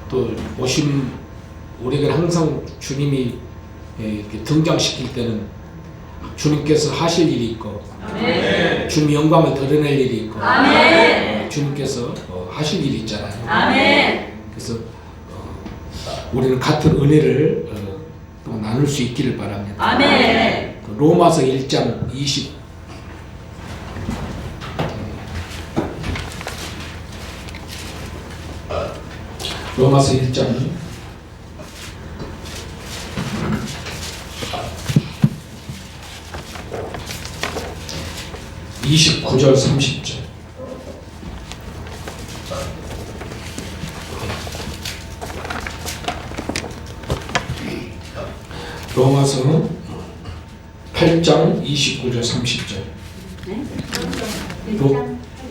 또 오신 우리가 항상 주님이 이렇게 등장시킬 때는 주님께서 하실 일이 있고 아멘. 주님 영광을 드러낼 일이 있고 아멘. 주님께서 하실 일이 있잖아요. 아멘. 그래서 우리는 같은 은혜를 또 나눌 수 있기를 바랍니다. 아멘. 로마서 1장 20 로마서 1장 29절 30절 로마서 8장 29절 30절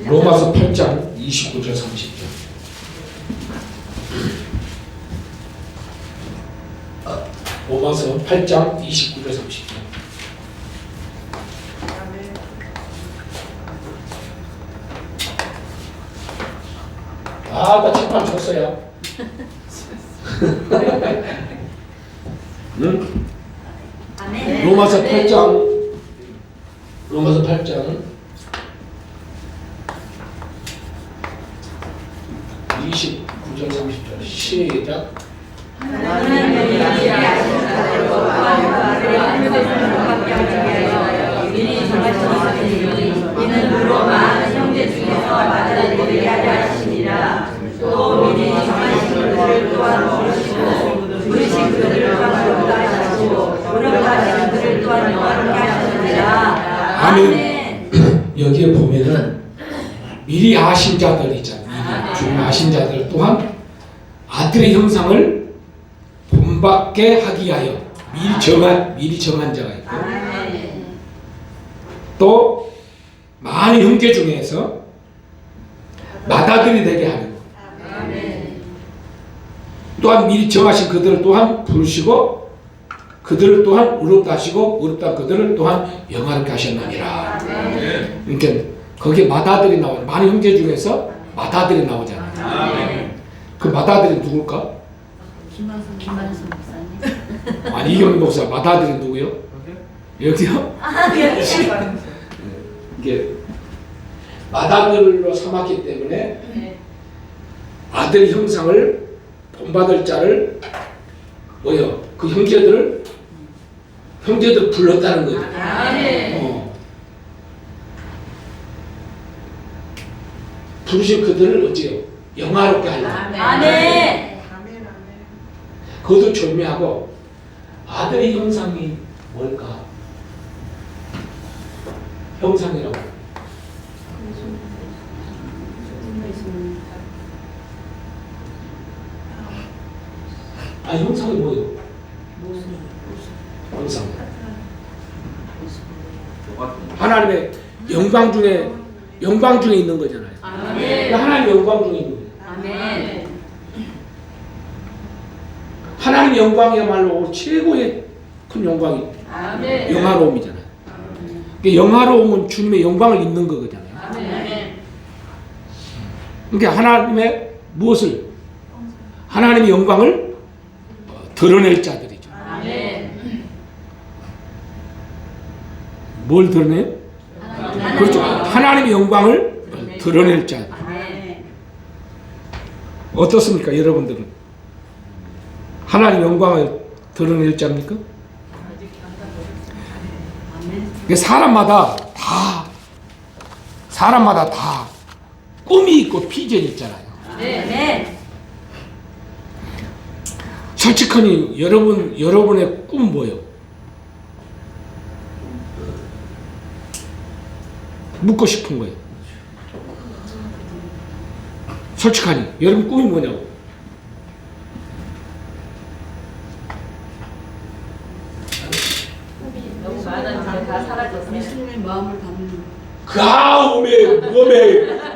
로마서 8장 29절 30절 로마서 8장 29절 30절 나 책판 줬어요. 응? 아멘. 로마서 8장 29절 30절 시작. 하나님의 이해하신 자들과 하나님의 하여 미리 정하셨으니 이는 무로 많은 형제 중에서 마다들이게 하려 하시니라. 또 미리 정하신 그들을 또한 부르시고 부르신 그들을 또한 부르게 하시고 부름하신 그들을 또한 영화롭게 하셨느니라. 아멘. 여기에 보면은 미리 아신 자들 있잖아요. 미리 주님 아신 자들 또한 아들의 형상을 본받게 하기 위하여 미리 정한 자가 있고 또 많은 형제 중에서 맏아들이 되게 하려고 또한 미리 정하신 그들을 또한 부르시고 그들을 또한 의롭다 하시고 의롭다 그들을 또한 영화롭게 하셨느니라. 그러니까 거기에 맏아들이 나와요. 많은 형제 중에서 맏아들이 나오잖아요. 그 맏아들이 누굴까? 김만수 목사님. 아니 이경 목사 맏아들이 누구요? 여기요? 이게 맏아들로 삼았기 때문에 아들 형상을 본받을 자를 뭐요? 그 형제들 불렀다는 거죠. 부르신 그들을 어찌요? 영화롭게 하려고. 아멘. 그것도 절묘하고 아들의 형상이 뭘까? 형상이라고. 형상이 뭐예요? 형상. 하나님의 영광 중에 있는 거잖아요. 하나님의 영광 중에 있는 거예요. 아멘. 하나님의 영광이야말로 최고의 큰 영광이 아멘. 영화로움이잖아요. 영화로움은 주님의 영광을 입는 거거든요. 아멘. 그러니까 하나님의 무엇을? 하나님의 영광을 드러낼 자들이죠. 아멘. 뭘 드러내요? 그렇죠. 하나님의 영광을 드러낼 자. 아멘. 어떻습니까, 여러분들은? 하나님의 영광을 드러낼 자입니까? 사람마다 다 꿈이 있고 비전이 있잖아요. 아멘. 솔직하니 여러분의 꿈 뭐예요? 묻고 싶은 거예요. 솔직하니 여러분 꿈이 뭐냐고. 너무 많은 다 사라졌어요. 예수님의 마음을 담는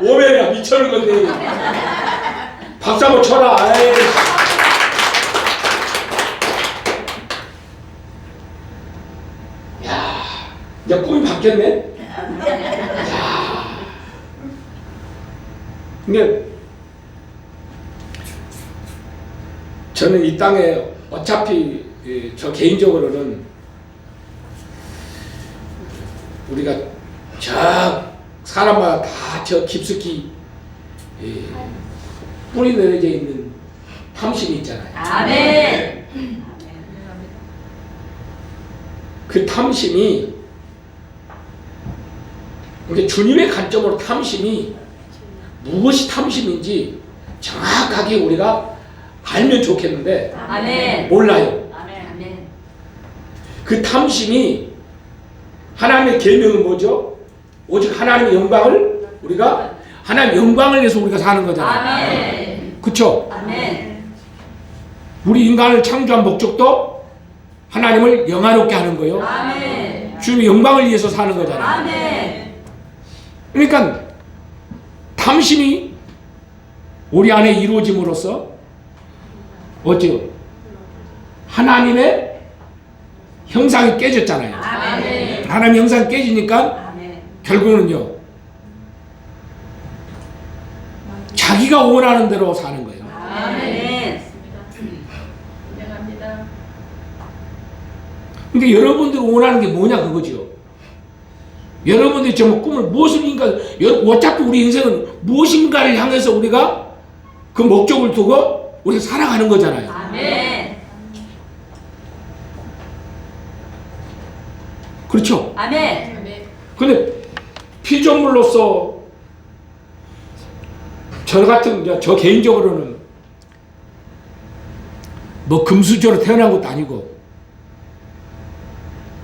오메가 미쳐는 건데. 박수 한번 쳐라. 아이. 야, 이제 꿈이 바뀌었네. 야, 이게 저는 이 땅에 어차피 저 개인적으로는 우리가 저 사람마다 다 저 깊숙이 뿌리 내려져 있는 탐심이 있잖아요. 아멘. 그 탐심이 이제 주님의 관점으로 탐심이 무엇이 탐심인지 정확하게 우리가 알면 좋겠는데 아멘. 몰라요. 아멘. 그 탐심이 하나님의 계명은 뭐죠? 오직 하나님의 영광을 우리가 하나님의 영광을 위해서 우리가 사는 거잖아요. 아멘. 그렇죠? 아멘. 우리 인간을 창조한 목적도 하나님을 영화롭게 하는 거예요. 아멘. 주님의 영광을 위해서 사는 거잖아요. 아멘. 그러니까 탐심이 우리 안에 이루어짐으로써 어찌 하나님의 형상이 깨졌잖아요. 아멘. 하나님의 형상이 깨지니까 아멘. 결국은요 자기가 원하는 대로 사는 거예요. 아멘. 그러니까 여러분들이 원하는 게 뭐냐 그거죠. 여러분들이 정말 꿈을 무엇을 인간 어차피 우리 인생은 무엇인가를 향해서 우리가 그 목적을 두고 우리가 살아가는 거잖아요. 아멘. 그렇죠? 아멘. 근데 피조물로서 저 개인적으로는 뭐 금수저로 태어난 것도 아니고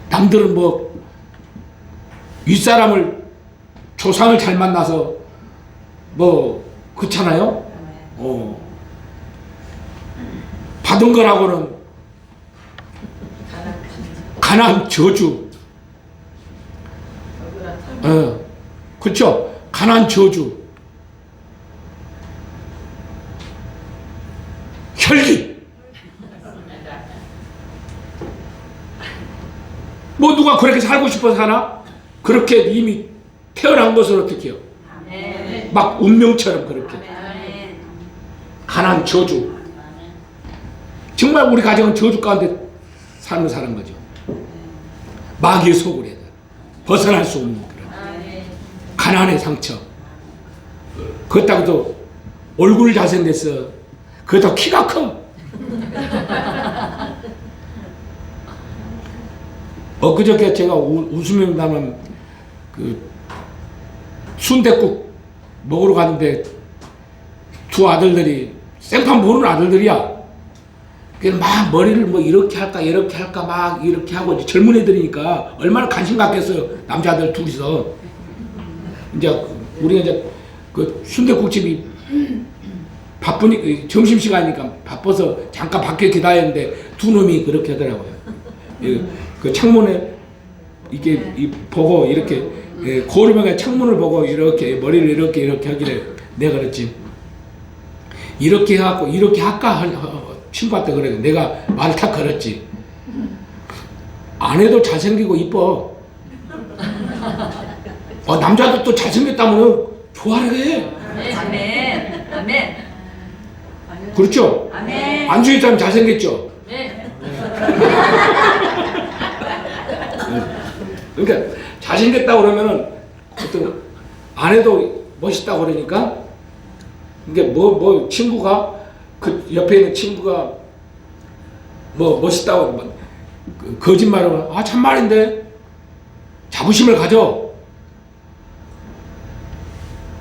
남들은 뭐 윗사람을 조상을 잘 만나서 뭐 그렇잖아요. 받은 거라고는 가난 저주. 그렇죠. 가난 저주. 혈기. 뭐 누가 그렇게 살고 싶어서 사나? 그렇게 이미 태어난 것을 어떻게 해요? 아멘. 막 운명처럼 그렇게. 아멘. 가난 저주. 정말 우리 가정은 저주 가운데 사는 거죠. 마귀의 소굴에 벗어날 수 없는 그런 가난의 상처. 그렇다고도 얼굴 잘생겼어. 그것도 키가 커. 엊그저께 제가 웃으며 담은 그 순댓국 먹으러 갔는데 두 아들들이 생판 모르는 아들들이야. 그래서 막 머리를 뭐 이렇게 할까 막 이렇게 하고 이제 젊은 애들이니까 얼마나 관심 갖겠어요. 남자들 둘이서. 이제 우리가 이제 그 순댓국집이 바쁘니 점심 시간이니까 바빠서 잠깐 밖에 기다렸는데 두 놈이 그렇게 하더라고요. 그 창문에 이렇게 보고 이렇게 고르면 창문을 보고 이렇게 머리를 이렇게 하길래 내가 그랬지. 이렇게 해갖고 이렇게 할까 친구한테 그래. 내가 말을 탁 걸었지. 아내도 잘생기고 이뻐. 남자도 또 잘생겼다면 좋아해. 아멘. 아멘. 그렇죠? 아멘. 안주희 사람 잘생겼죠? 네. 그러니까 잘생겼다 그러면은 어떤 아내도 멋있다 그러니까 이게 뭐 친구가 그 옆에 있는 친구가 뭐 멋있다고 거짓말을 참말인데 자부심을 가져.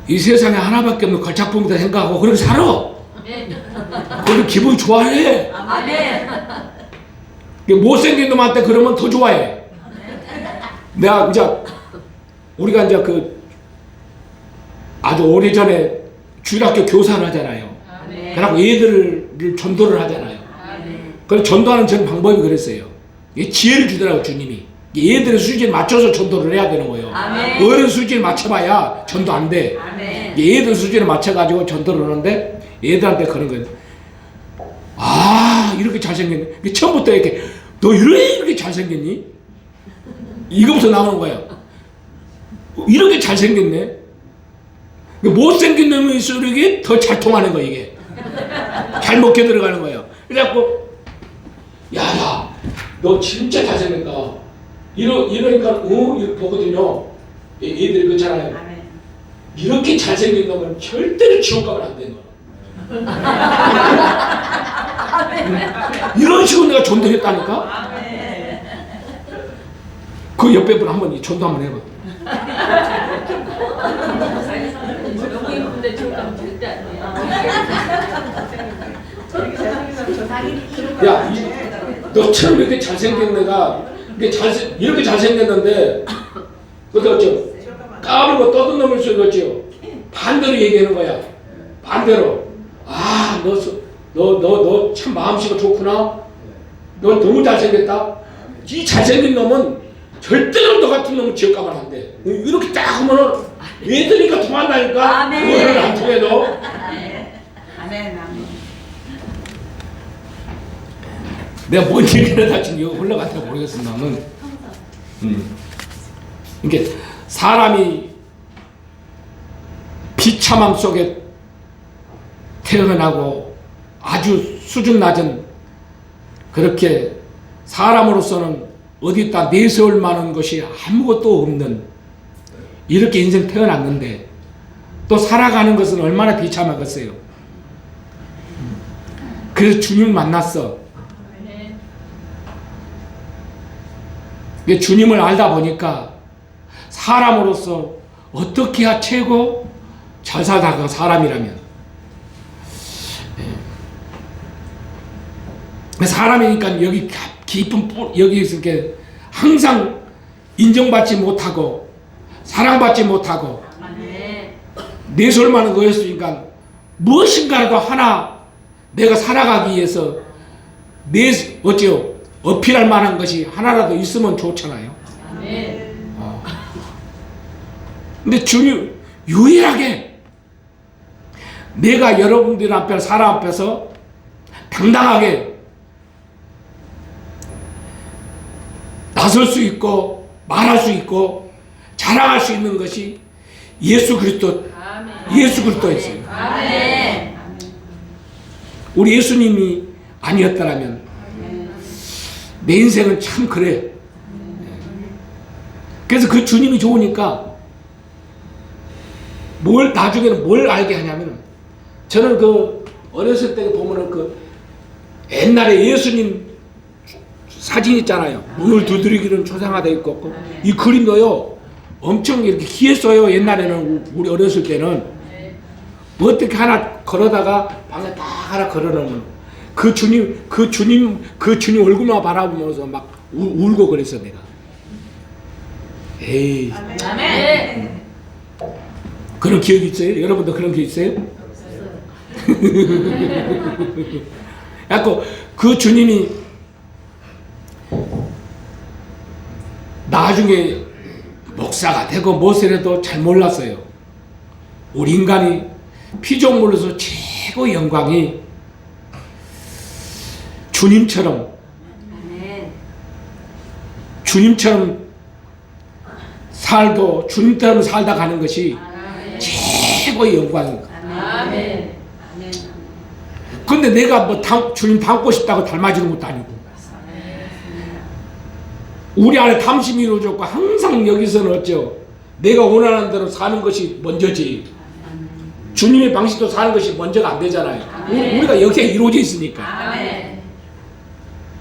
이 세상에 하나밖에 없는 걸작품이다 생각하고 그렇게 살아. 그런데 기분이 좋아해. 아멘. 못생긴 놈한테 그러면 더 좋아해. 내가 이제 우리가 이제 그 아주 오래전에 주일학교 교사를 하잖아요. 그래갖고 애들을 전도를 하잖아요. 그래서 전도하는 전 방법이 그랬어요. 지혜를 주더라고 주님이. 얘들의 수준에 맞춰서 전도를 해야 되는 거예요. 아멘. 어른 수준에 맞춰봐야 전도 안 돼. 아멘. 얘들 수준에 맞춰가지고 전도를 하는데 얘들한테 그런 거예요. 이렇게 잘생겼네. 처음부터 이렇게 너 이렇게 잘생겼니? 이거부터 나오는 거예요. 이렇게 잘생겼네. 못생긴 놈의 소리가 더 잘 통하는 거예요. 이게 잘 먹혀 들어가는 거예요. 그래갖고 야야 너 진짜 잘생겼다. 이러니까 이렇게 보거든요. 애들이 그렇잖아요. 이렇게 잘생긴 놈은 절대로 지옥 가면 안 돼. 너. 이런 식으로 내가 전도했다니까. 그 옆에 분 한번 전도 한번 해봐. 너무 예쁜데 지옥 가면 절대 안 돼요. 야, 너처럼 이렇게 잘생긴 애가 이렇게 잘생겼는데 그렇죠? 까불고 떠든 놈을 쓰겠죠. 반대로 얘기하는 거야. 반대로. 아, 너 참 마음씨가 좋구나. 너 너무 잘생겼다. 이 잘생긴 놈은 절대로 너 같은 놈은 지옥 가면 안 돼. 이렇게 딱 하면은 애들이니까 통한다니까. 그거는 안 통해 너. 아멘. 내가 뭔 얘기를 다 지금 이거 흘러갔다 모르겠습니다만. 이게 사람이 비참함 속에 태어나고 아주 수준 낮은 그렇게 사람으로서는 어디다 내세울 만한 것이 아무것도 없는 이렇게 인생 태어났는데 또 살아가는 것은 얼마나 비참하겠어요. 그래서 주님을 만났어. 주님을 알다 보니까 사람으로서 어떻게 해야 최고 잘 살다가 사람이라면 사람이니까 여기 깊은 여기서 이렇게 항상 인정받지 못하고 사랑받지 못하고 내세울 만한 거였으니까 무엇인가라도 하나 내가 살아가기 위해서 어째요? 어필할 만한 것이 하나라도 있으면 좋잖아요. 근데 주님 유일하게 내가 여러분들 앞에 사람 앞에서 당당하게 나설 수 있고 말할 수 있고 자랑할 수 있는 것이 예수 그리스도였어요. 우리 예수님이 아니었다면 내 인생은 참 그래. 그래서 그 주님이 좋으니까 나중에는 뭘 알게 하냐면 저는 그 어렸을 때 보면은 그 옛날에 예수님 사진 있잖아요. 문을 두드리기는 초상화되어 있고 이 그림도요 엄청 이렇게 귀했어요. 옛날에는 우리 어렸을 때는 뭐 어떻게 하나 걸어다가 방에 딱 하나 걸어놓으면 그 주님 얼굴만 바라보면서 막 울고 그랬어 내가. 에이. 아멘. 그런 기억이 있어요? 여러분도 그런 게 있어요? 약간 그 주님이 나중에 목사가 되고 무엇이라도 잘 몰랐어요. 우리 인간이 피조물로서 최고 영광이 주님처럼 살고 주님처럼 살다 가는 것이 최고의 영광입니다. 근데 내가 뭐 주님 닮고 싶다고 닮아지는 것도 아니고 우리 안에 탐심이 이루어졌고 항상 여기서는 어쩌 내가 원하는 대로 사는 것이 먼저지 주님의 방식도 사는 것이 먼저가 안 되잖아요. 우리가 여기에 이루어져 있으니까.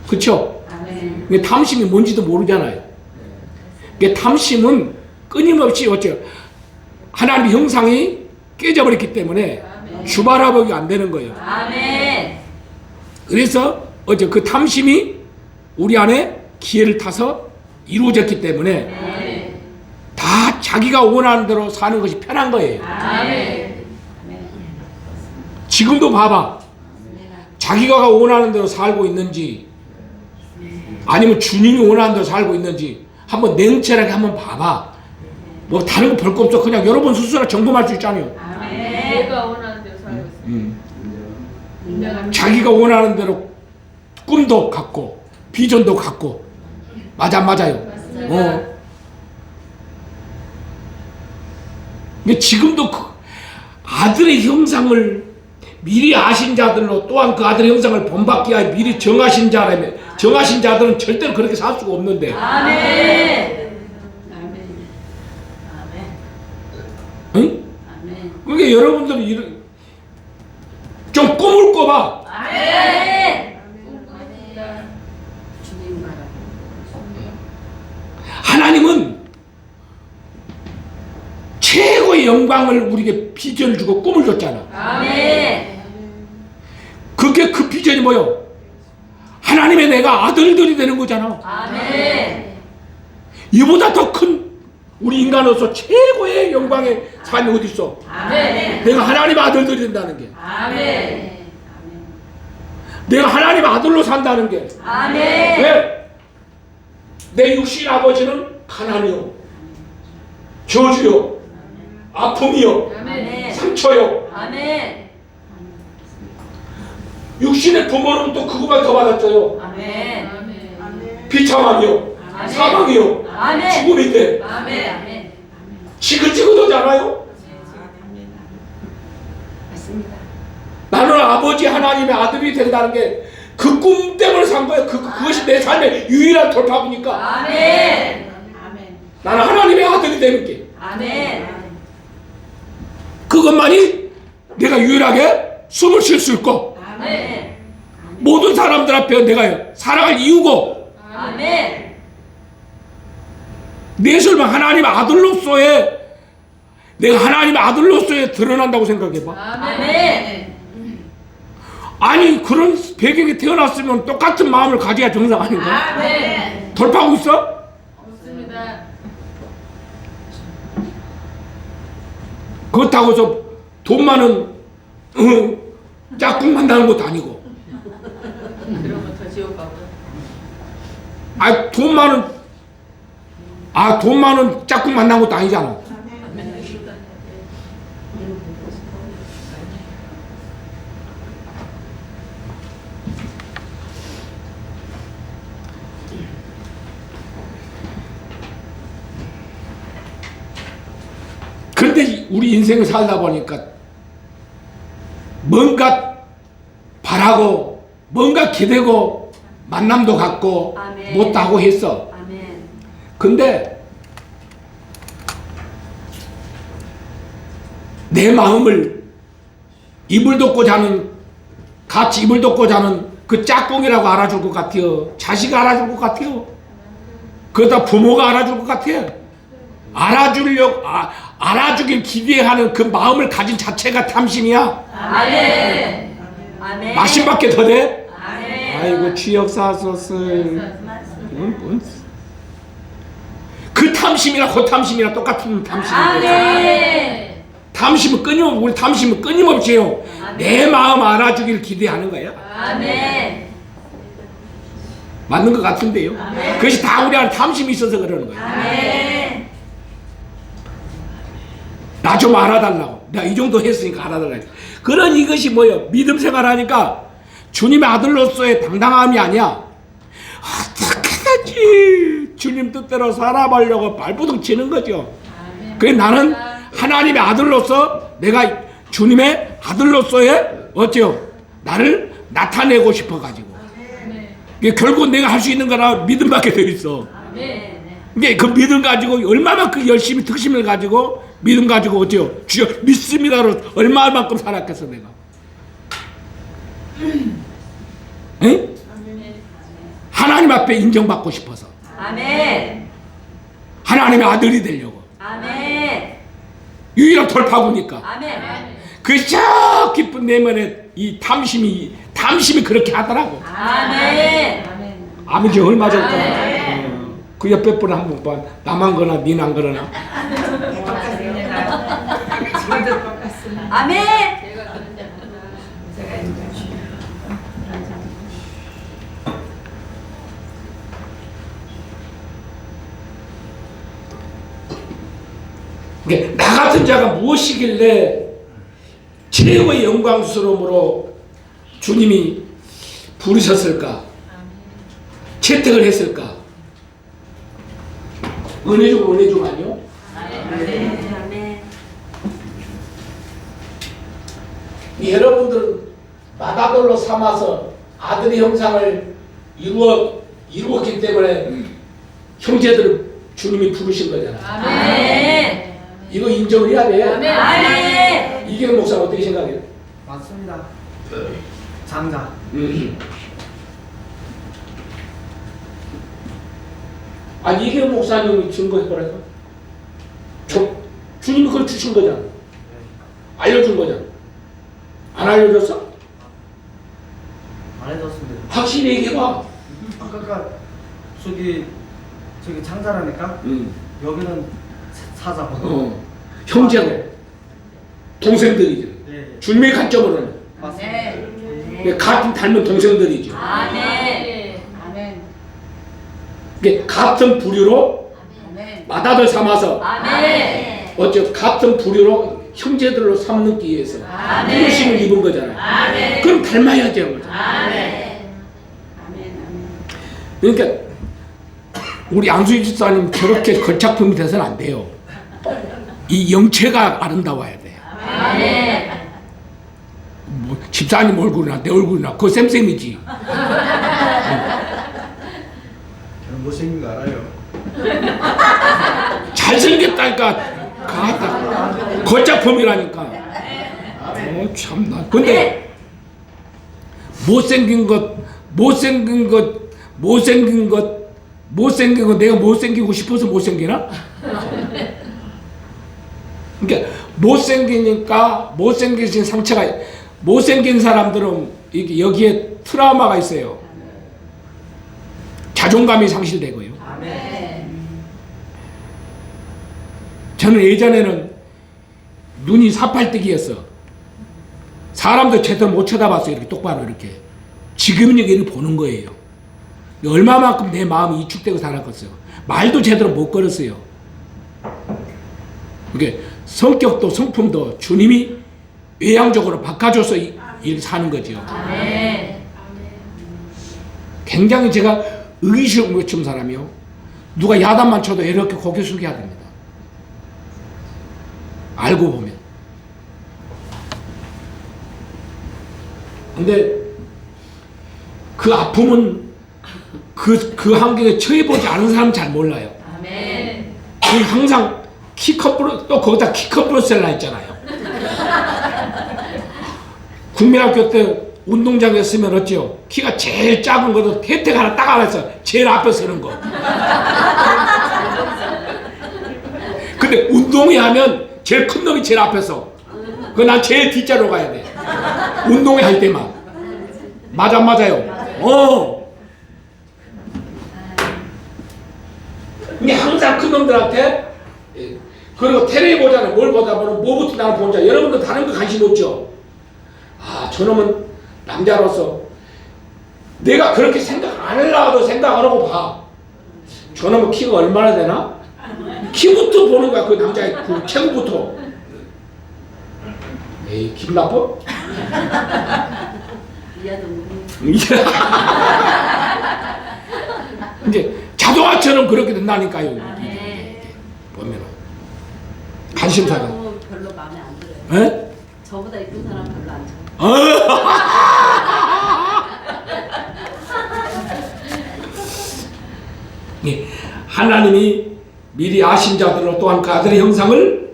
그렇죠? 탐심이 뭔지도 모르잖아요. 탐심은 끊임없이 어쩌 하나님의 형상이 깨져버렸기 때문에 주바라보기가 안 되는 거예요. 그래서 어째 그 탐심이 우리 안에 기회를 타서 이루어졌기 때문에 다 자기가 원하는 대로 사는 것이 편한 거예요. 지금도 봐봐. 자기가 원하는 대로 살고 있는지 아니면 주님이 원하는 대로 살고 있는지 한번 냉철하게 한번 봐봐. 뭐 다른 거 볼 거 없어. 그냥 여러분 스스로 점검할 수 있잖아요. 내가 원하는 대로 살고 있어요. 자기가 원하는 대로 꿈도 갖고 비전도 갖고 맞아요. 근데 지금도 그 아들의 형상을 미리 아신 자들로 또한 그 아들의 형상을 본받기 위하여 미리 정하신 자라며 정하신 자들은 절대로 그렇게 살 수가 없는데. 아멘. 응? 그러니까 여러분들이 이런 좀 꿈을 꿔봐. 아멘. 하나님은 최고의 영광을 우리에게 비전을 주고 꿈을 줬잖아. 아멘. 그게 그 비전이 뭐요? 하나님의 내가 아들들이 되는 거잖아. 아멘. 이보다 더 큰 우리 인간으로서 최고의 영광의 삶이 어디 있어? 아멘. 내가 하나님의 아들들이 된다는 게, 아멘. 내가 하나님의 아들로 산다는 게. 아멘. 왜? 내 육신 아버지는 가난이요, 저주요, 아픔이요, 아멘. 상처요. 아멘. 육신의 부모로부터 그것만 더 받았어요. 아멘. 비참함이요, 아멘. 사망이요, 아멘. 죽음인데 아멘. 지긋지긋하지 않아요? 맞습니다. 나는 아버지 하나님의 아들이 된다는 게 그 꿈 때문에 산 거예요. 그것이 내 삶의 유일한 돌파구니까. 아멘. 나는 하나님의 아들이 되는 게 아멘. 그것만이 내가 유일하게 숨을 쉴 수 있고 아멘. 모든 사람들 앞에 내가 살아갈 이유고 아멘. 내 삶은 하나님의 아들로서의 내가 하나님의 아들로서의 드러난다고 생각해봐. 아멘. 아니 그런 배경에 태어났으면 똑같은 마음을 가져야 정상 아닌가? 아멘. 돌파하고 있어? 없습니다. 그렇다고 해서 돈 많은 짝꿍 만나는 것도 아니고. 그런 거 더 지옥 가고. 돈 많은 짝꿍 만난 것도 아니잖아. 그런데 우리 인생을 살다 보니까 뭔가 바라고 뭔가 기대고 만남도 갖고 아멘. 못도 하고 했어. 아멘. 근데 내 마음을 이불 덮고 자는 같이 이불 덮고 자는 그 짝꿍이라고 알아줄 것 같아요. 자식 알아줄 것 같아요. 그러다 부모가 알아줄 것 같아요. 알아주길 기대하는 그 마음을 가진 자체가 탐심이야. 아멘. 아멘. 마심밖에 더 돼? 아멘. 아이고 취역사소서. 그 탐심이나 그 탐심이나 똑같은 탐심이에요. 아멘. 우리 탐심은 끊임없이요. 내 마음 알아주길 기대하는 거야. 아멘. 맞는 것 같은데요. 그것이 다 우리 안에 탐심이 있어서 그러는 거야. 아멘. 나 좀 알아달라고. 내가 이 정도 했으니까 알아달라고. 그런 이것이 뭐예요? 믿음 생활하니까 주님의 아들로서의 당당함이 아니야. 어떻게든지 주님 뜻대로 살아보려고 발버둥 치는 거죠. 그래 나는 하나님의 아들로서 내가 주님의 아들로서의 어째요? 나를 나타내고 싶어가지고. 결국 내가 할 수 있는 거라 믿음밖에 더 있어. 이게 그 믿음 가지고 얼마만큼 열심히 특심을 가지고 믿음 가지고 어째요? 주여 믿습니다로 얼마만큼 살았겠어 내가. 응? 하나님 앞에 인정받고 싶어서. 아멘. 하나님의 아들이 되려고. 아멘. 유일한 돌파구니까. 아멘. 그 깊은 내면에 이 탐심이 그렇게 하더라고. 아멘. 아버지 얼마 전까지 그 옆에 분을 한번 봐. 나만 거나 니난 거나. 아멘. 나 같은 자가 무엇이길래 최고의 영광스러움으로 주님이 부르셨을까? 채택을 했을까? 은혜 중 아니요? 아멘. 여러분들은 맏아들로 삼아서 아들의 형상을 이루었기 때문에 형제들을 주님이 부르신 거잖아. 아멘. 이거 인정을 해야 돼. 아멘. 이기는 목사 어떻게 생각해요? 맞습니다. 장자. 아니 이기는 목사님이 증거해보라고. 주님이 그걸 주신 거잖아. 알려준 거잖아. 안 알려줬어? 안 해줬습니다. 확실히 얘기해봐. 아까 저기 장자라니까. 여기는 사자거든. 형제고 동생들이지. 예. 주님의 관점으로는 맞습니다. 같은 닮은 동생들이죠. 아멘. 같은 부류로 맏아들 삼아서 아멘. 어째 같은 부류로 형제들로 삼기 위해서 아멘. 부르심을 입은 거잖아요. 아멘. 그럼 닮아야지 하는 거죠. 아멘. 그러니까 우리 양수희 집사님 저렇게 걸작품이 돼서는 안 돼요. 이 영체가 아름다워야 돼요. 아멘. 뭐 집사님 얼굴이나 내 얼굴이나 그거 쌤쌤이지. 저는 못생긴 거 알아요. 잘생겼다니까 가다 걸작품이라니까. 참나. 근데 못생긴 거 내가 못생기고 싶어서 못생기나? 그러니까 못생기니까 못생긴 상처가 못생긴 사람들은 여기에 트라우마가 있어요. 자존감이 상실되고요. 저는 예전에는 눈이 사팔뜨기였어. 사람도 제대로 못 쳐다봤어요. 이렇게 똑바로 이렇게. 지금은 여기를 보는 거예요. 얼마만큼 내 마음이 이축되고 살았겠어요. 말도 제대로 못 걸었어요. 그게 성격도 성품도 주님이 외향적으로 바꿔줘서 이렇게 사는 거죠. 굉장히 제가 의기시험 같은 사람이요. 누가 야단만 쳐도 이렇게 고개 숙여야 됩니다. 알고 보면. 근데 그 아픔은 그 환경에 처해보지 않은 사람은 잘 몰라요. 그 항상 키커플 또 거기다 키커플셀라 했잖아요. 국민학교 때 운동장에 쓰면 어찌요? 키가 제일 작은 것도 혜택 하나 딱 하나 있어. 제일 앞에 서는 거. 근데 운동회 하면 제일 큰 놈이 제일 앞에 서. 난 제일 뒷자리로 가야 돼. 운동회 할 때만. 맞아요. 근데 항상 큰 놈들한테 그리고 텔레비 보잖아요. 뭘 보다 보면 뭐부터 나를 보자. 여러분도 다른 거 관심 없죠? 아, 저놈은 남자로서 내가 그렇게 생각 안 하려고 생각 안 하고 봐. 저놈은 키가 얼마나 되나? 키부터 보는 거야. 그 남자의 그 체구부터. 에이, 기분 나빠? 이제 자동화처럼 그렇게 된다니까요. 보면은 관심사가. 별로 마음에 안 들어요. 에? 저보다 이쁜 사람 별로 안 좋아해요. 하나님이 미리 아신 자들로 또한 그 아들의 형상을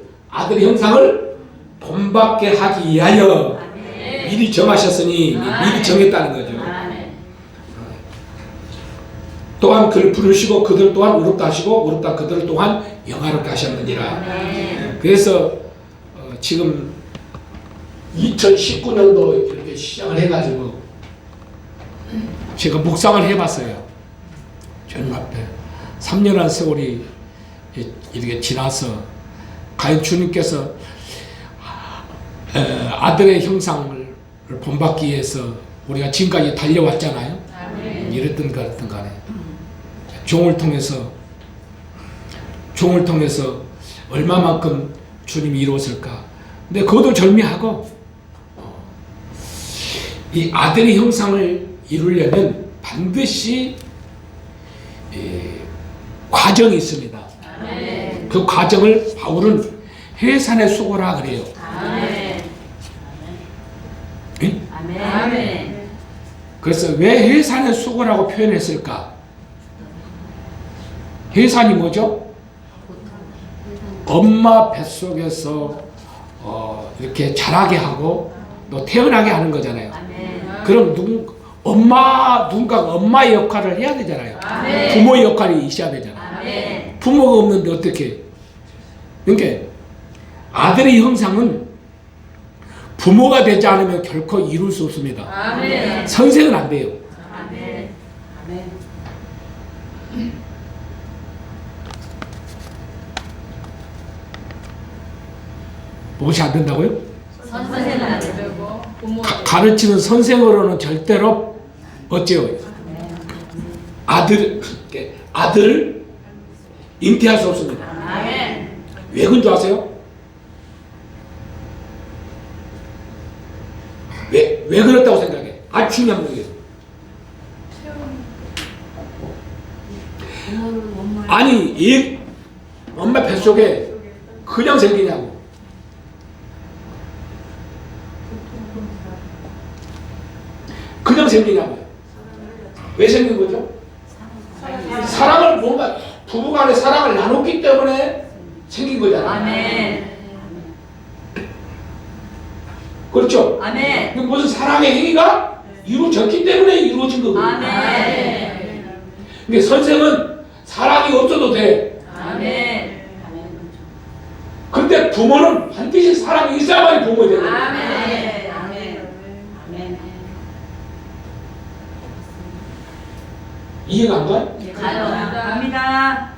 본받게 하기 위하여 미리 정하셨으니 미리 정했다는 거죠. 또한 그를 부르시고 그들 또한 의롭다 하시고 의롭다 그들 또한 영화롭게 하셨느니라. 그래서 지금 2019년도 이렇게 시작을 해가지고 제가 묵상을 해봤어요. 주님 앞에 3년한 세월이 이렇게 지나서 과연 주님께서 아들의 형상을 본받기 위해서 우리가 지금까지 달려왔잖아요. 이랬든 그랬든 간에 종을 통해서 얼마만큼 주님이 이루었을까. 근데 그것도 절미하고 이 아들의 형상을 이루려면 반드시 과정이 있습니다. 그 과정을 바울은 해산의 수고라 그래요. 아멘. 그래서 왜 해산의 수고라고 표현했을까? 해산이 뭐죠? 엄마 뱃속에서 이렇게 자라게 하고 또 태어나게 하는 거잖아요. 아멘. 그럼 누군가가 엄마의 역할을 해야 되잖아요. 아멘. 부모의 역할이 있어야 되잖아요. 아멘. 부모가 없는데 어떻게? 그러니까 아들의 형상은 부모가 되지 않으면 결코 이룰 수 없습니다. 아멘. 선생은 안 돼요. 아멘. 아멘. 무엇이 안 된다고요? 선생은 안 되고 부모. 가르치는 선생으로는 절대로 어째요? 아들을 잉태할 수 없습니다. 아멘. 왜 그런 줄 아세요? 왜 그렇다고 생각해? 아주 중요한 거예요. 아니, 엄마 뱃속에 그냥 생기냐고. 그냥 생기냐고요. 왜 생긴 거죠? 사랑을 뭔가 부부간의 사랑을 나눴기 때문에 생긴 거잖아요. 아멘. 그렇죠? 아멘. 그 무슨 사랑의 행위가 이루어졌기 때문에 이루어진 거거든요. 아멘. 근데 선생은 사랑이 없어도 돼. 아멘. 근데 부모는 반드시 사랑이 있어야만이 부모가 되는 거예요. 아멘. 아멘. 이해가 안 가요? 가요. 갑니다.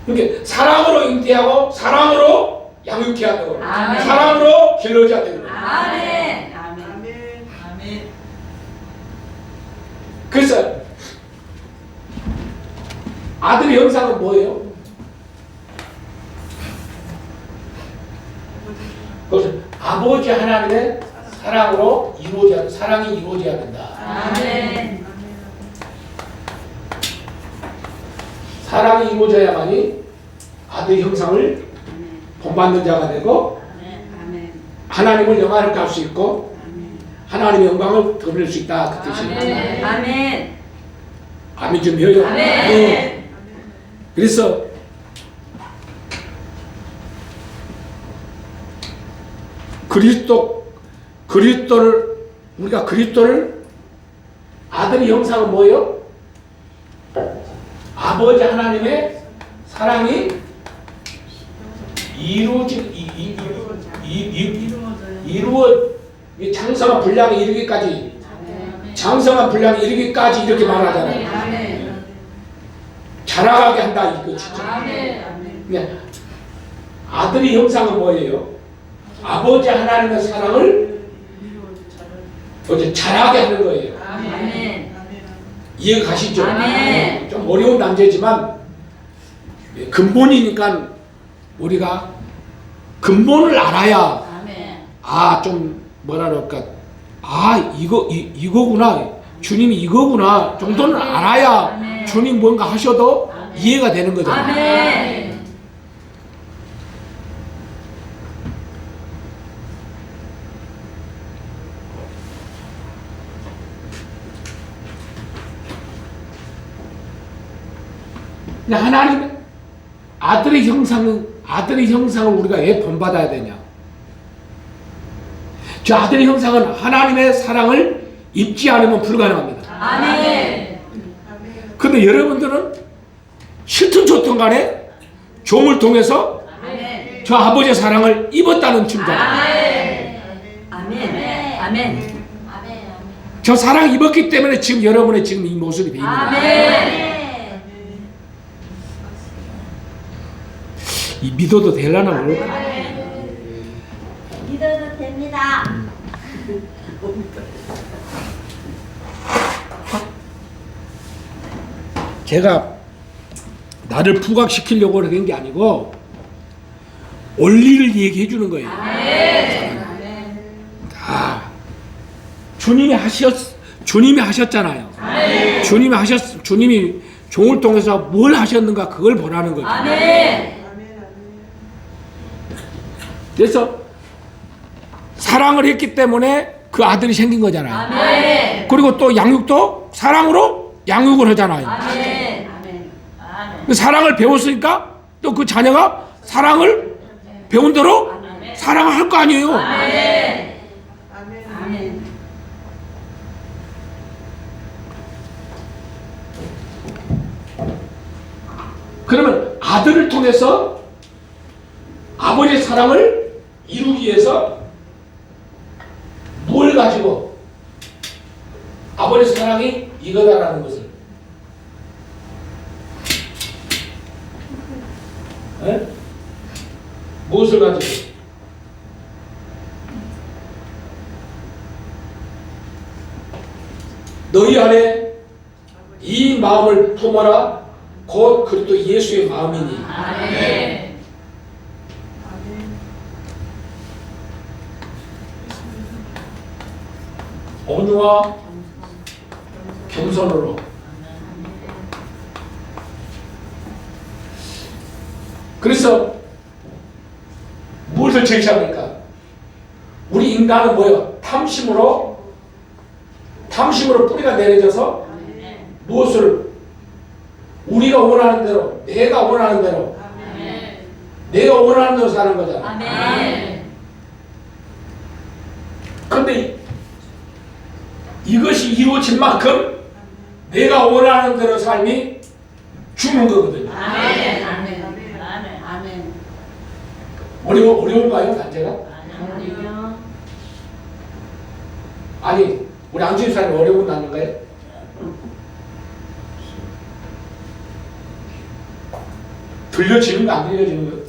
그러니까 사랑으로 잉태하고 사랑으로 양육해야 되고 아멘. 사랑으로 길러줘야 되는 거예요. 아멘. 아멘. 그래서 아들의 형상은 뭐예요? 그래서 아버지 하나님의 사랑으로 사랑이 이루어져야 된다. 아멘. 사랑이 이루어져야만이 아들의 형상을 본받는 자가 되고 아멘. 하나님을 영화롭게 할 수 있고 하나님의 영광을 드릴 수 있다. 그 뜻이에요. 아멘. 아멘 좀 해요. 아멘. 그래서 우리가 그리스도를 아들의 형상은 뭐예요? 아버지 하나님의 사랑이 장성한 분량에 이르기까지 이렇게 말하잖아요. 아멘. 자라가게 한다 이거 진짜. 아멘. 그냥 아들의 형상은 뭐예요? 아버지 하나님의 사랑을 어제 자라게 하는 거예요. 아멘. 이해가 가시죠? 아멘. 좀 어려운 난제지만 근본이니까 우리가 근본을 알아야 아멘. 좀 뭐라 그럴까 이거구나 주님이 이거구나 정도는 알아야 아멘. 주님 뭔가 하셔도 이해가 되는 거잖아요. 아멘. 근데 하나님 아들의 형상을 우리가 왜 본받아야 되냐? 저 아들의 형상은 하나님의 사랑을 입지 않으면 불가능합니다. 아멘. 근데 여러분들은 싫든 좋든 간에 종을 통해서 아멘. 저 아버지의 사랑을 입었다는 증거. 아멘. 아멘. 아멘. 저 사랑 입었기 때문에 지금 여러분의 지금 이 모습이 돼 있는 거예요. 아멘. 이 믿어도 되려나 모르겠다. 믿어도 됩니다. 제가 나를 부각시키려고 그런 게 아니고 원리를 얘기해 주는 거예요. 주님이 하셨잖아요. 주님이 종을 통해서 뭘 하셨는가 그걸 보라는 거죠. 아멘. 그래서 사랑을 했기 때문에 그 아들이 생긴 거잖아요. 아멘. 그리고 또 양육도 사랑으로 양육을 하잖아요. 아멘. 아멘. 그 사랑을 배웠으니까 또 그 자녀가 사랑을 배운 대로 사랑을 할 거 아니에요. 아멘. 아멘. 그러면 아들을 통해서 아버지의 사랑을 이루기 위해서 뭘 가지고 아버지의 사랑이 이거다라는 것을 에? 무엇을 가지고 너희 안에 이 마음을 품어라 곧 그리스도 예수의 마음이니 아멘. 온유와 겸손으로 그래서 무엇을 제시합니까? 우리 인간은 뭐예요? 탐심으로 뿌리가 내려져서 무엇을 우리가 원하는 대로 내가 원하는 대로 내가 원하는 대로 사는 거잖아. 아멘. 그런데 이것이 이루어질 만큼 내가 원하는 대로 삶이 죽는 거거든요. 아멘. 아멘. 아멘. 어려운가요, 단체가? 아니요. 아니, 우리 안주인 사람이 어려운 단어인가요? 들려지는 거 안 들려지는 거요?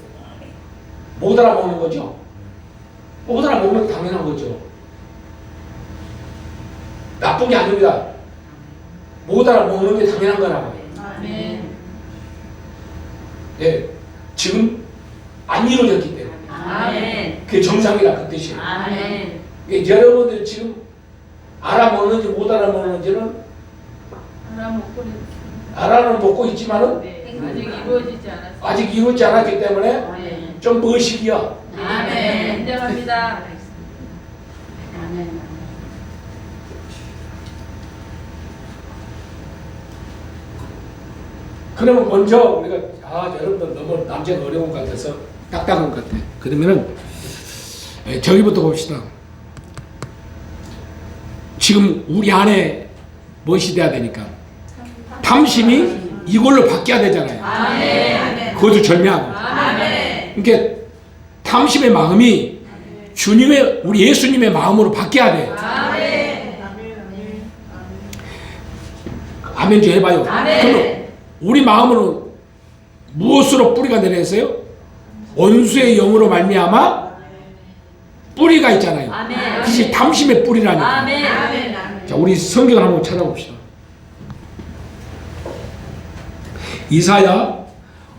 못 알아먹는 거죠? 못 알아먹는 게 당연한 거죠. 나쁜 게 아닙니다. 못 알아먹는 게 당연한 거라고. 아멘. 네, 지금 안 이루어졌기 때문에. 아멘. 그게 정상이라 그 뜻이에요. 아멘. 그러니까 여러분들 지금 알아먹는지 못 알아먹는지는 알아는 먹고 있지만은 아직 이루어지지 않았어요. 아직 이루어지지 않았기 때문에 아멘. 좀 머시기야. 아멘. 인정합니다. 아멘. 그러면 먼저 우리가 여러분들 너무 남자가 어려운 것 같아서 딱딱한 것 같아. 그러면은 저기부터 봅시다. 지금 우리 안에 무엇이 돼야 되니까 탐심이 이걸로 바뀌어야 되잖아요. 아멘. 그것도 절묘하고. 아멘. 그러니까 탐심의 마음이 주님의 우리 예수님의 마음으로 바뀌어야 돼. 아멘. 아멘 좀 해봐요. 아멘. 그럼 우리 마음으로 무엇으로 뿌리가 내려있어요? 원수의 영으로 말미암아 뿌리가 있잖아요. 아멘. 그것이 탐심의 뿌리라니까. 아멘. 자, 우리 성경을 한번 찾아봅시다. 이사야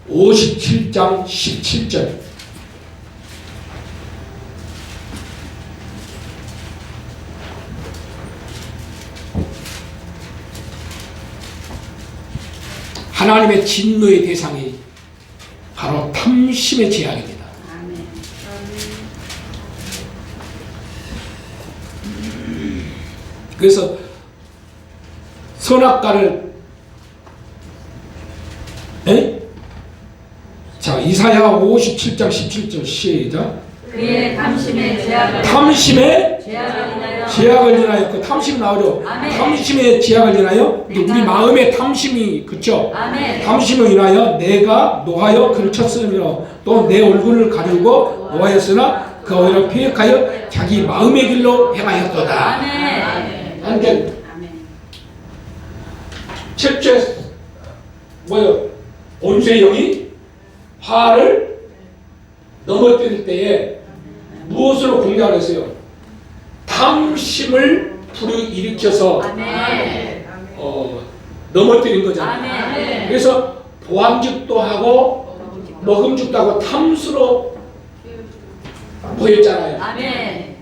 57장 17절. 하나님의 진노의 대상이 바로 탐심의 죄악입니다. 아멘. 그래서 선악과를 자, 이사야 57장 17절 시작. 그의 탐심의 죄악을 탐심의 인하여 죄악을 인하여 그 탐심 나오죠. 아멘. 탐심의 죄악을 인하여 우리 마음의 탐심이 그쵸. 아멘. 탐심을 인하여 내가 노하여 그를 쳤으며 또 내 얼굴을 가리고 노하였으나 그 오히려 피획하여 자기 마음의 길로 행하였도다. 아멘. 그러니까 아멘. 첫째 뭐요? 온수의 영이 화를 넘어뜨릴 때에 무엇으로 공격을 했어요? 탐심을 불일으켜서 아멘. 넘어뜨린 거잖아요. 아멘. 그래서 보암직도 하고 먹음직도 하고 탐수로 보였잖아요. 아멘.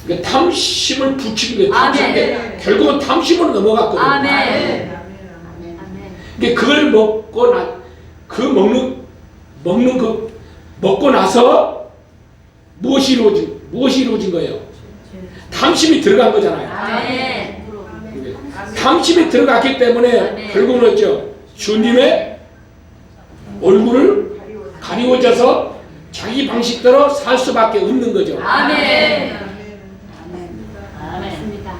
그러니까 탐심을 붙인 거예요. 아멘. 결국은 탐심으로 넘어갔거든요. 아멘. 아멘. 근데 그걸 먹고 나서 무엇이 이루어진 거예요? 탐심이 들어간 거잖아요. 아멘. 탐심이 들어갔기 때문에 결국은 어쩌? 주님의 얼굴을 가리워져서 자기 방식대로 살 수밖에 없는 거죠. 아멘. 맞습니다.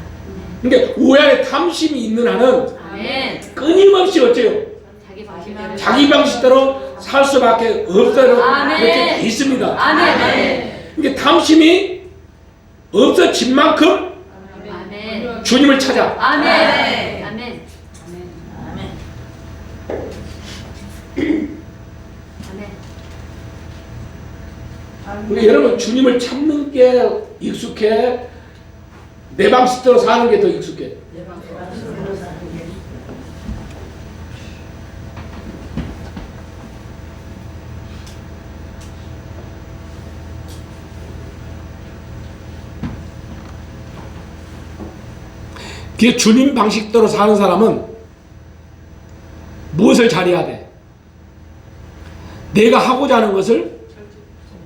그러니까 오해의 탐심이 있는 한은 아멘. 끊임없이 어째요? 자기 방식대로. 자기 방식대로 살 수밖에 없도록 아멘. 그렇게 돼 있습니다. 아멘. 그러니까 탐심이 없어진 만큼 아멘. 주님을 찾아. 아멘. 아멘. 아멘. 그러니까 여러분 주님을 찾는 게 익숙해? 내 방식대로 사는 게 더 익숙해? 그 주님 방식대로 사는 사람은 무엇을 잘해야 돼? 내가 하고자 하는 것을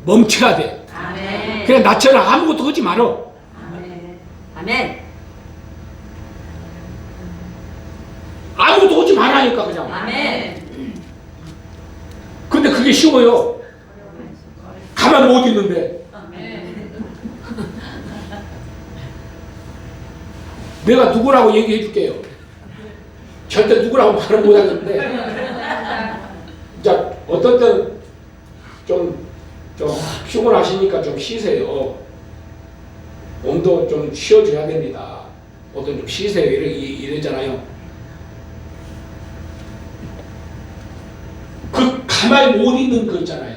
멈춰야 돼. 아멘. 그냥 나처럼 아무것도 하지 말어. 아멘. 아무것도 하지 말라니까 그냥. 아멘. 근데 그게 쉬워요. 가만 못 있는데. 내가 누구라고 얘기해 줄게요. 절대 누구라고 말은 못 하는데. 자, 어떤 때는 좀 피곤하시니까 좀 쉬세요. 몸도 좀 쉬어줘야 됩니다. 어떤 좀 쉬세요. 이러잖아요. 그 가만히 못 있는 거 있잖아요.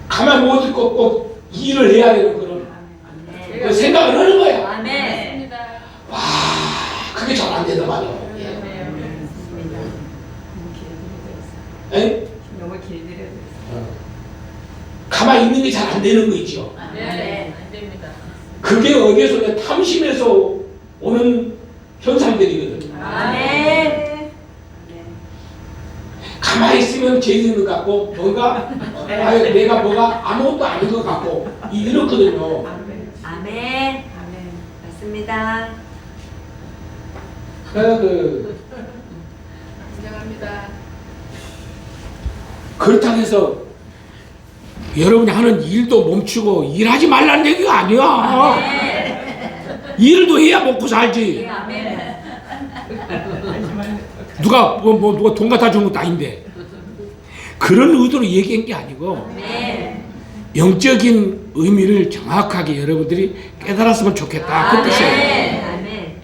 가만히 못 있고 꼭 일을 해야 되는 그런 그 생각을 하는 거야. 아멘. 와, 그게 잘 안 되더만요. 에? 너무 길들여져 있어. 가만히 있는 게 잘 안 되는 거 있죠. 아멘. 안 됩니다. 그게 어디에서 오냐? 탐심에서 오는 현상들이거든. 아멘. 가만히 있으면 죄 있는 것 같고 뭔가 아유, 내가 뭐가 아무것도 아닌 것 같고 이렇거든요. 아멘. 맞습니다. 그래서 인정합니다. 그렇다고 해서 여러분이 하는 일도 멈추고 일하지 말라는 얘기가 아니야. 아멘. 일도 해야 먹고 살지. 아멘. 누가 누가 돈 갖다 주는 것도 아닌데 그런 의도로 얘기한 게 아니고 아멘. 영적인 의미를 정확하게 여러분들이 깨달았으면 좋겠다 그 뜻이에요. 아멘.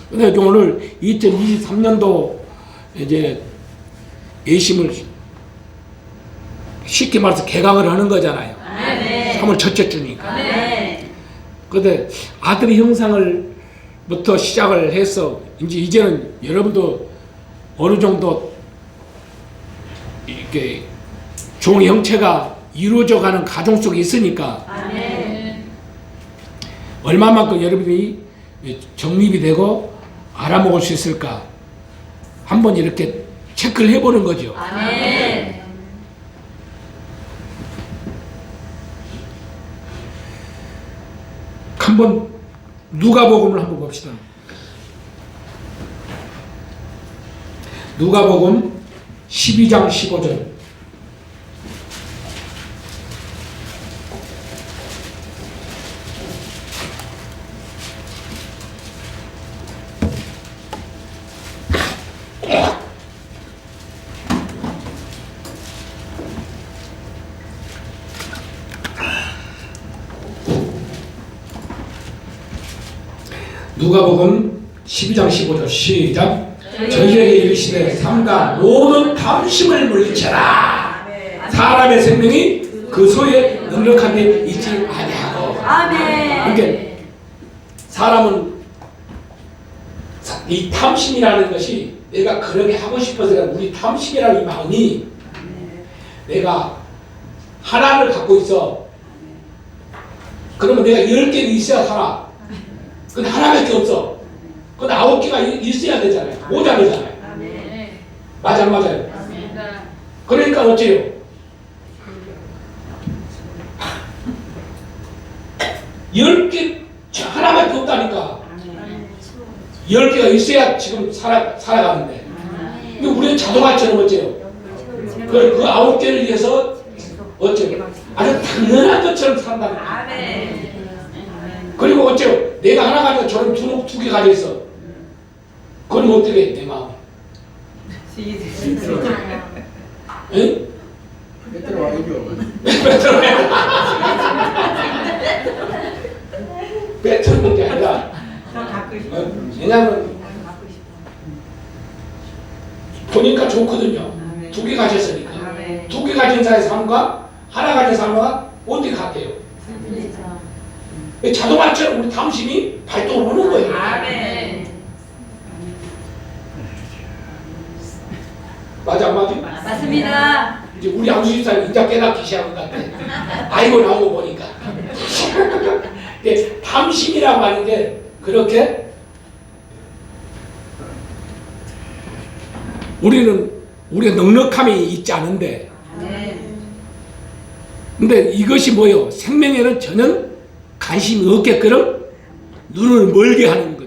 근데 오늘 2023년도 이제 예심을 쉽게 말해서 개강을 하는 거잖아요. 아멘. 3월 첫째 주니까. 아멘. 근데 아들의 형상을부터 시작을 해서 이제는 여러분도 어느 정도 이렇게 종의 형체가 이루어져가는 가정 속에 있으니까 아멘. 얼마만큼 여러분이 정립이 되고 알아먹을 수 있을까 한번 이렇게 체크를 해보는 거죠. 아멘. 한번 누가복음을 한번 봅시다. 누가복음 12장 15절. 누가복음 12장 15절 시작. 저희에게 이르시되 삼가 모든 탐심을 물리쳐라. 사람의 생명이 그 소에 넉넉한 데 있지 아니하고. 아멘. 그러니까 사람은 이 탐심이라는 것이 내가 그렇게 하고 싶어서 우리 탐심이라는 이 마음이 내가 하나를 갖고 있어. 그러면 내가 10개는 있어야 살아. 근데 하나밖에 없어. 근데 9개가 있어야 되잖아요. 모자르잖아요. 아멘. 맞아, 맞아요. 맞습니다. 그러니까 어째요? 10개 하나밖에 없다니까. 10개가 있어야 지금 살아가는데. 근데 우리는 자동화처럼 어째요? 그 9개를 위해서 어째요? 아주 당연한 것처럼 산다니까. 그리고 어째요? 내가 하나 가지고 저런 두 개 가지고 있어. 그럼 어떻게 해? 내 마음이. 응? 밑으로 와야죠. 뱉는 게 아니라 왜냐면 보니까 좋거든요. 2개 가졌으니까. 2개 가진 자의 삶과 하나 가진 삶과 어떻게 같아요? 자동화처럼 우리 탐심이 발동을 하는 거예요. 맞아 안 맞아? 맞습니다. 이제 우리 양수집사님 이제 깨닫기 시작한 것 같아. 아이고 나온 거 보니까. 탐심이라고 하는 게 그렇게 우리가 넉넉함이 있지 않은데 근데 이것이 뭐요? 생명에는 전혀 관심이 없게끔 눈을 멀게 하는 것.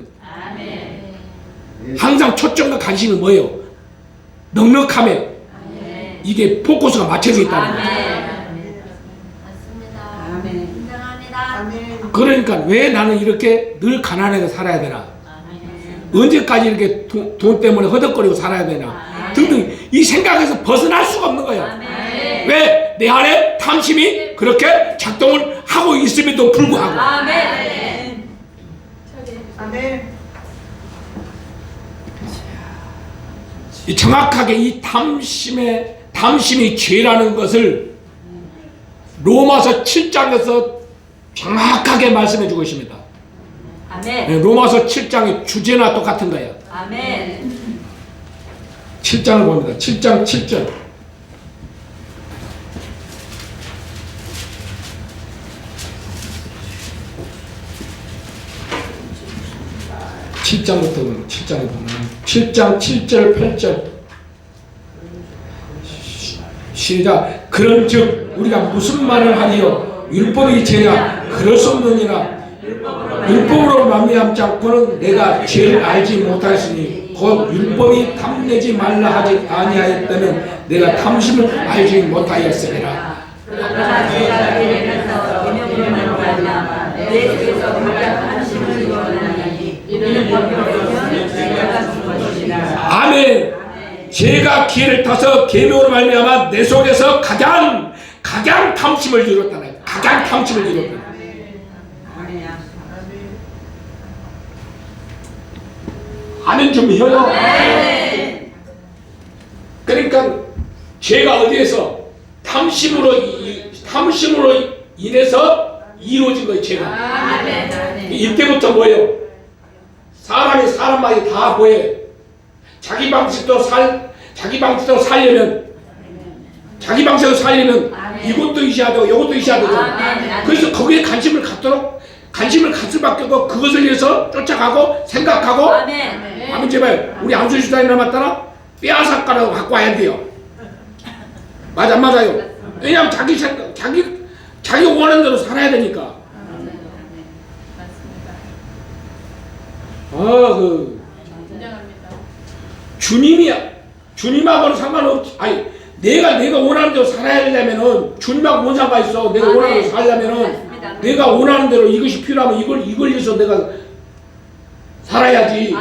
항상 초점과 관심이 뭐예요? 넉넉함에 이게 포커스가 맞춰져 있다는 거죠. 그러니까 왜 나는 이렇게 늘 가난하게 살아야 되나? 언제까지 이렇게 돈 때문에 허덕거리고 살아야 되나? 등등 이 생각에서 벗어날 수가 없는 거예요. 왜? 내 안에 탐심이 그렇게 작동을 하고 있음에도 불구하고. 정확하게 이 탐심이 죄라는 것을 로마서 7장에서 정확하게 말씀해 주고 있습니다. 네, 로마서 7장의 주제나 똑같은 거예요. 7장을 봅니다. 7장 7절. (7장부터) 7장에 보면 7장 7절 8절 시작. 그런즉 우리가 무슨 말을 하리요? 율법이 죄냐? 그럴 수 없느니라. 율법으로 말미암지 않고는 내가 죄를 알지 못하였으니 곧 율법이 탐내지 말라 하지 아니하였다면 내가 탐심을 알지 못하였으리라. 아멘. 죄가 기회를 타서 계명으로 말미암아 내 속에서 가장 탐심을 이뤘다는 가장 탐심을 이뤘다. 아멘 좀 해요. 그러니까 죄가 어디에서 탐심으로 인해서 이루어진 거예요. 죄가. 이때부터 뭐예요? 사람이 사람 말이 다 뭐예요? 자기 방식대로 살려면 이것도 있어야 되고 이것도 있어야 되죠. 그래서 거기에 관심을 갖을 수밖에 없고 그것을 위해서 쫓아가고 생각하고. 아멘 제발 우리 안수집사님 닮았다나 빼앗아가라고 갖고 와야 돼요. 맞아 안 맞아요? 왜냐하면 자기 원하는 대로 살아야 되니까. 주님하고는 상관없지. 아니 내가 원하는 대로 살아야 되려면은 주님하고 뭔 상관 있어? 내가 원하는 대로 살려면은 내가 원하는 대로 이것이 필요하면 이걸 위해서 내가 살아야지.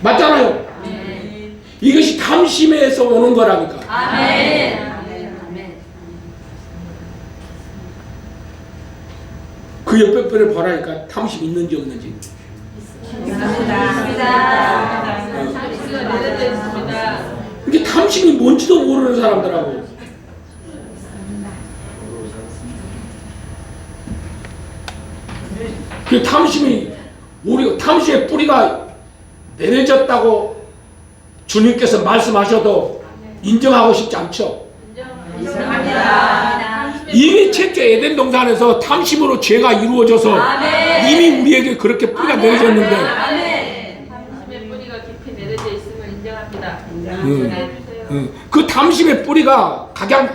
맞잖아요. 이것이 탐심에서 오는 거라니까. 그 옆에 분을 보라니까 탐심 있는지 없는지. 이게 탐심이 뭔지도 모르는 사람들하고. 그 탐심의 뿌리가 내려졌다고 주님께서 말씀하셔도 인정하고 싶지 않죠. 이미 첫째 에덴 동산에서 탐심으로 죄가 이루어져서 이미 우리에게 그렇게 뿌리가 내려졌는데 탐심의 뿌리가 깊이 내려져 있음을 인정합니다. 그 탐심의 뿌리가 각양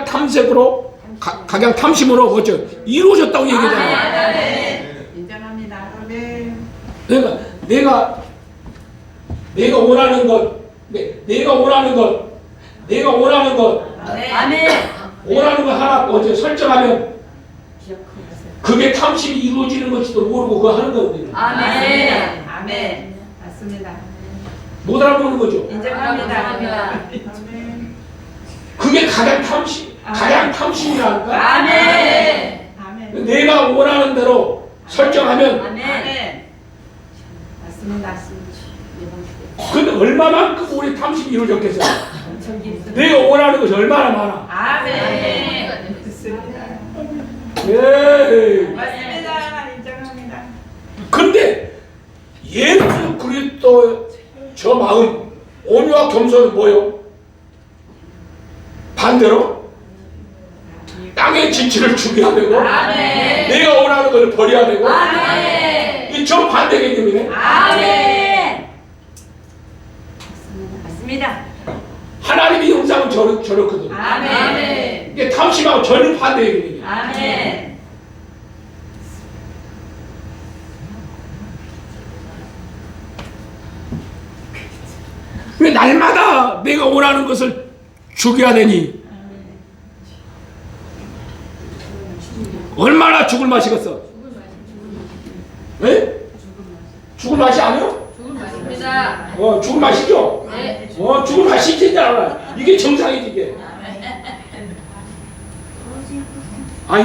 탐색으로 각양 탐심으로 뭐죠? 이루어졌다고 얘기하잖아요. 인정합니다. 그러니까 내가 원하는 것, 내가 원하는 것, 원하는 것 하나 어제 설정하면 그게 탐심이 이루어지는 것지도 모르고 그거 하는 거거든요. 아멘. 맞습니다. 못 알아보는 거죠. 인정합니다. 그게 가장 탐심이라니까. 아멘. 내가 원하는 대로 설정하면 맞습니다. 근데 얼마만큼 우리 탐심이 이루어졌겠어요. 내가 원하는 것이 얼마나 많아. 아멘. 예. 맞습니다. 인정합니다. 근데 예수 그리스도 저 마음 온유와 겸손은 뭐요? 반대로 땅의 진치를 죽여야 되고 아멘. 내가 원하는 것을 버려야 되고 아멘. 이 저 반대 개념이네. 아멘. 맞습니다. 하나님의 형상은 저렇거든요. 아멘. 이게 탐심하고 전혀 반대 개념이에요. 아멘. 왜 날마다 내가 원하는 것을 죽여야 되니? 얼마나 죽을 맛이겠어? 네? 죽을 맛이 아니요? 맞습니다. 죽을 맛이죠? 네. 죽을 맛이 알아. 이게 정상이지 이게.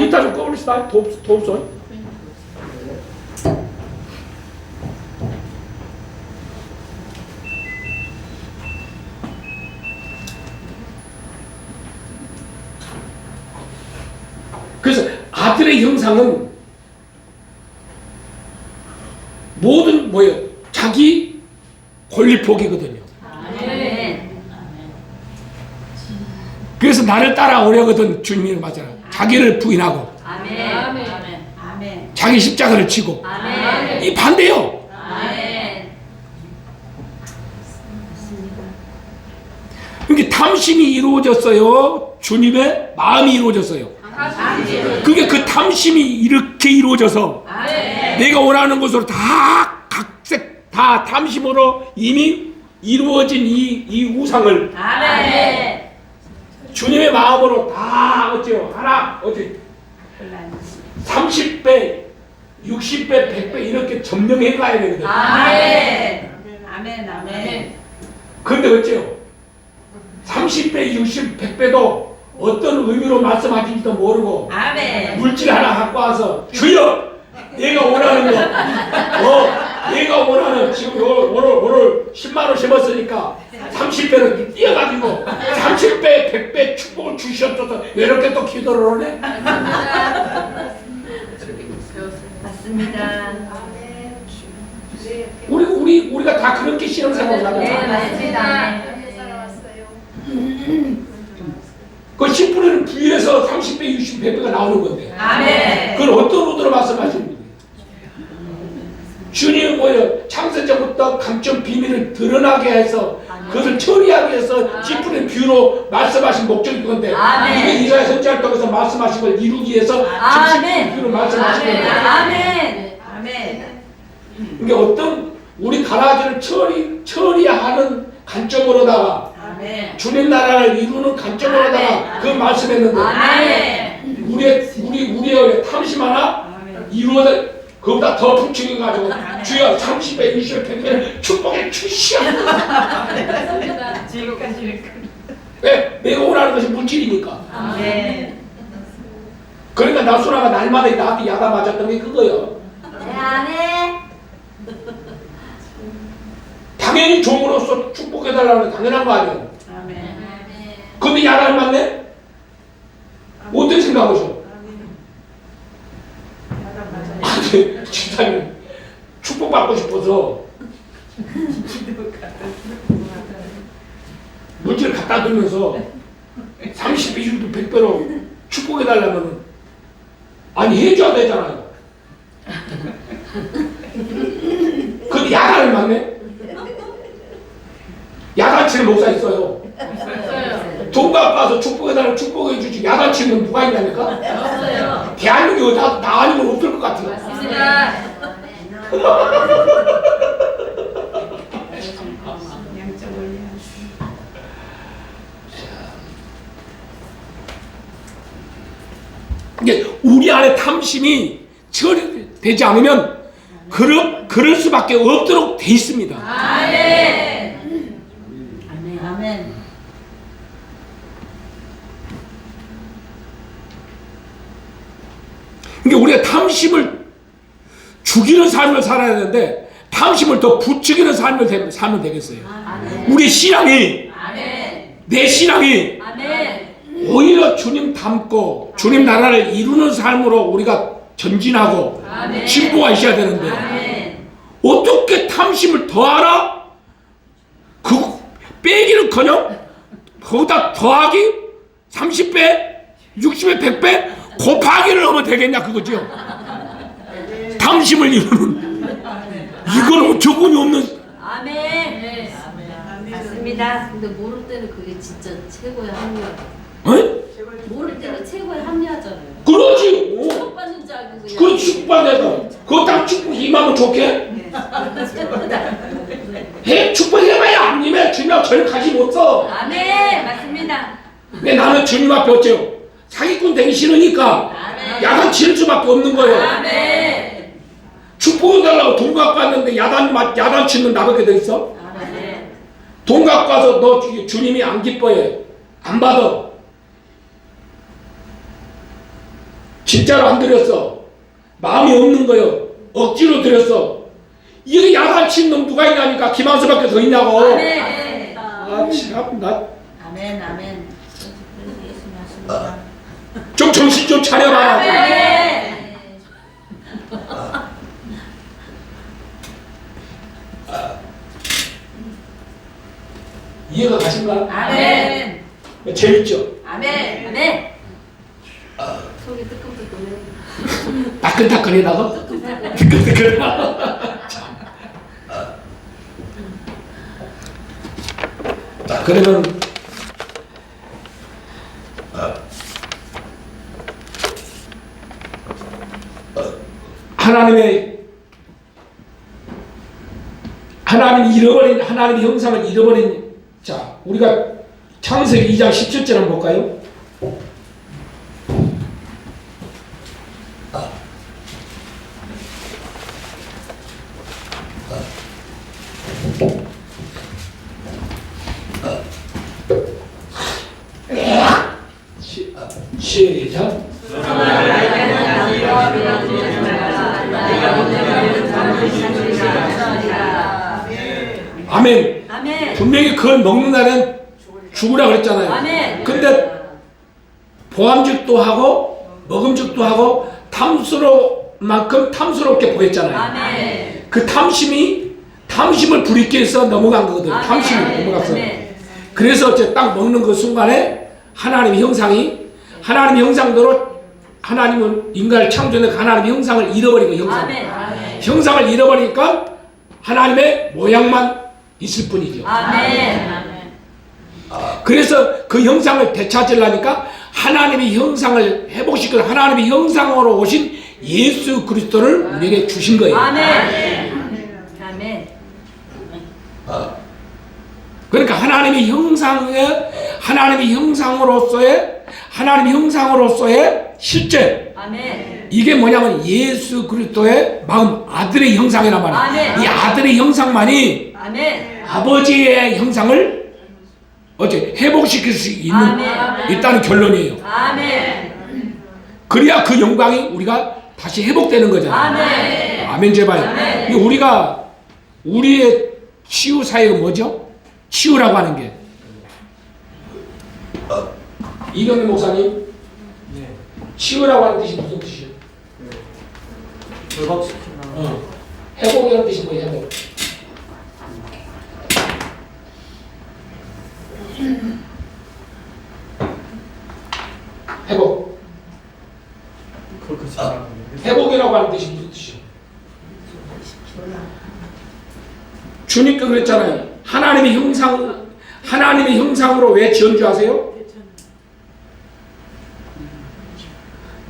이따 좀 꺼버리시다. 더 없어. 그래서 아들의 형상은 모든 뭐예요? 자기 권리포기거든요. 아멘. 그래서 나를 따라오려거든 주님이 맞잖아요. 자기를 부인하고 아멘. 아멘. 아멘. 자기 십자가를 치고 아멘. 이 반대요. 아멘. 그러니까 탐심이 이루어졌어요. 주님의 마음이 이루어졌어요. 그게 그 탐심이 이렇게 이루어져서 내가 원하는 것으로 다 각색 다 탐심으로 이미 이루어진 이 우상을 아멘. 주님의 마음으로 다 어째요? 하나 어째 30배, 60배, 100배 이렇게 점령해 가야 되거든요. 아멘. 아멘. 아멘. 근데 어째요? 30배, 60, 100배도 어떤 의미로 말씀하시는지도 모르고 아멘. 물질 하나 갖고 와서 주여 내가 원하는 거 내가 원하는 지금 오늘 10만원 심었으니까 30배로 뛰어가지고 30배 100배 축복을 주시옵소서 이렇게 또 기도를 하네. 맞습니다. 우리가 다 그렇게 신앙생활을 하잖아. 맞습니다. 그 10%는 부인해서 30배, 60배, 100배가 나오는 건데 아멘. 그건 어떤 의도로 말씀하시는 거예요? 주님은 뭐예요? 창세전부터 감점 비밀을 드러나게 해서 그것을 처리하기 위해서 10%의 비유로 말씀하신 목적이 그건데 아멘. 이게 이사야 선지자를 통해서 말씀하신 걸 이루기 위해서 아멘. 10%의 비유로 말씀하신 건데 아멘. 아멘. 이게 어떤 우리 가라지를 처리하는 관점으로다가 아멘. 주님 나라를 이루는 관점으로다가 그 말씀했는데 아멘. 우리의 탐심 하나 이루어져 그보다 더 부추겨가지고 주여 30배, 20배, 100배 축복의 주시옵. 왜? 내가 원하는 것이 물질이니까. 아멘. 그러니까 나수라가 날마다 나한테 야단 맞았던 게 그거예요. 아멘. 당연히 종으로서 축복해달라는 게 당연한 거 아니에요. 아멘. 근데 야단을 맞네? 어떻게 생각하셔? 아니, 집사님 축복받고 싶어서 물질을 갖다 두면서 30배, 20배, 100배로 축복해달라면 아니 해줘야 되잖아요. 근데 야단을 맞네? 야단치는 목사 있어요. 돈 동갑 가서 축복해달라고 축복해 주지 야단치는 누가 있냐니까? 없어요. 대한민국에 나 아니면 없을 것 같아요. 맞습니다. 이게 우리 안에 탐심이 처리되지 않으면 그럴 수밖에 없도록 돼 있습니다. 아멘. 아멘. 아멘. 그러니까 우리가 탐심을 죽이는 삶을 살아야 되는데 탐심을 더 부추기는 삶을 살면 되겠어요. 우리 신앙이 아멘. 내 신앙이 아멘. 오히려 주님 닮고 주님 나라를 이루는 삶으로 우리가 전진하고 아멘. 진보가 있어야 되는데 아멘. 어떻게 탐심을 더하라? 그 빼기는커녕 거기다 더하기 30배, 60배, 100배 곱하기를 하면 되겠냐 그거죠. 탐심을 이루는 이건 어처구니 없는. 아멘. 맞습니다. 근데 모를 때는 그게 진짜 최고의 합리화. 어? 모를 때는 최고의 합리화잖아요. 그러지. 못 받는 줄 알고 그냥. 그 축복받아서 그거 딱 축복 임하면 좋게. 해 축복해봐야 안 임해. 주님하고 전혀 가지 못 써. 아멘. 맞습니다. 근데 나는 주님 앞에 어째요? 사기꾼 되기 싫으니까 아멘. 야단 칠 수밖에 없는 거예요. 아멘. 축복을 달라고 돈 갖고 왔는데 야단 치는 나밖에 더 있어? 아멘. 돈 갖고 와서 너 주님이 안 기뻐해. 안 받아. 진짜로 안 드렸어. 마음이 없는 거요. 억지로 드렸어. 이게 야단 치는 놈 누가 있냐니까. 김한수밖에 더 있냐고. 아멘. 아, 참, 나 아멘 아멘. 예수 말씀입니다. 좀 정신 좀 차려봐라. 아멘. 이해가 가신가? 아멘. 재밌죠? 아멘. 아멘. 속이 뜨끔뜨끔해. 따끈따끈해다가? 뜨끈뜨끈해다가? 자, 그러면 하나님의 형상을 잃어버린 자, 우리가 창세기 2장 17절 한번 볼까요? 시작. 아멘. 아멘. 분명히 그걸 먹는 날엔 죽으라 그랬잖아요. 아멘. 근데 보암직도 하고 먹음직도 하고 탐스러만큼 탐스럽게 보였잖아요. 아멘. 그 탐심을 부리기 위해서 넘어간 거거든요. 아멘. 탐심이 넘어갔어. 아멘. 그래서 이제 딱 먹는 그 순간에 하나님의 형상이 하나님의 형상대로 하나님은 인간을 창조해 하나님의 형상을 잃어버린 거예요. 아멘. 아멘. 형상을 잃어버리니까 하나님의 모양만 있을 뿐이죠. 아멘. 그래서 그 형상을 되찾으려니까 하나님의 형상을 회복시키는 하나님의 형상으로 오신 예수 그리스도를 우리에게 주신 거예요. 아멘. 아멘. 그러니까 하나님의 형상으로서의 실제 아멘. 이게 뭐냐면 예수 그리스도의 마음 아들의 형상이란 말이에요. 아멘. 이 아들의 형상만이 아멘. 아버지의 형상을 어째 회복시킬 수 있다는 결론이에요. 아멘. 그래야 그 영광이 우리가 다시 회복되는 거잖아요. 아멘. 아멘 제발. 아멘. 우리의 치유 사역은 뭐죠? 치유라고 하는 게. 이경민 목사님, 치유라고 하는 뜻이 무슨 뜻이에요? 회복이라는 뜻이 뭐예요? 회복. 회복. 회복이라고 하는 뜻이 무슨 뜻이에요? 주님도 그랬잖아요. 하나님의 형상으로 왜 지은 줄 아세요?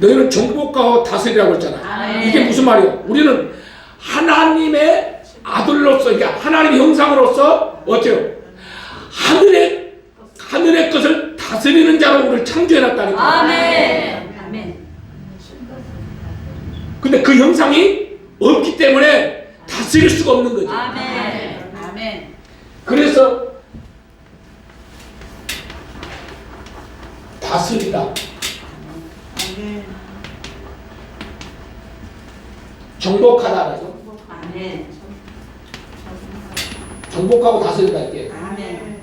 너희는 정복하고 다스리라고 했잖아. 아멘. 이게 무슨 말이에요? 우리는 하나님의 아들로서, 그러니까 하나님의 형상으로서 어때요? 하늘의 것을 다스리는 자로 우리를 창조해놨다니까. 아멘. 아멘. 근데 그 형상이 없기 때문에 다스릴 수가 없는 거죠. 아멘. 아멘. 그래서 다스리다. 정복하다라죠. 아멘. 정복하고 다스리다 이게. 아멘.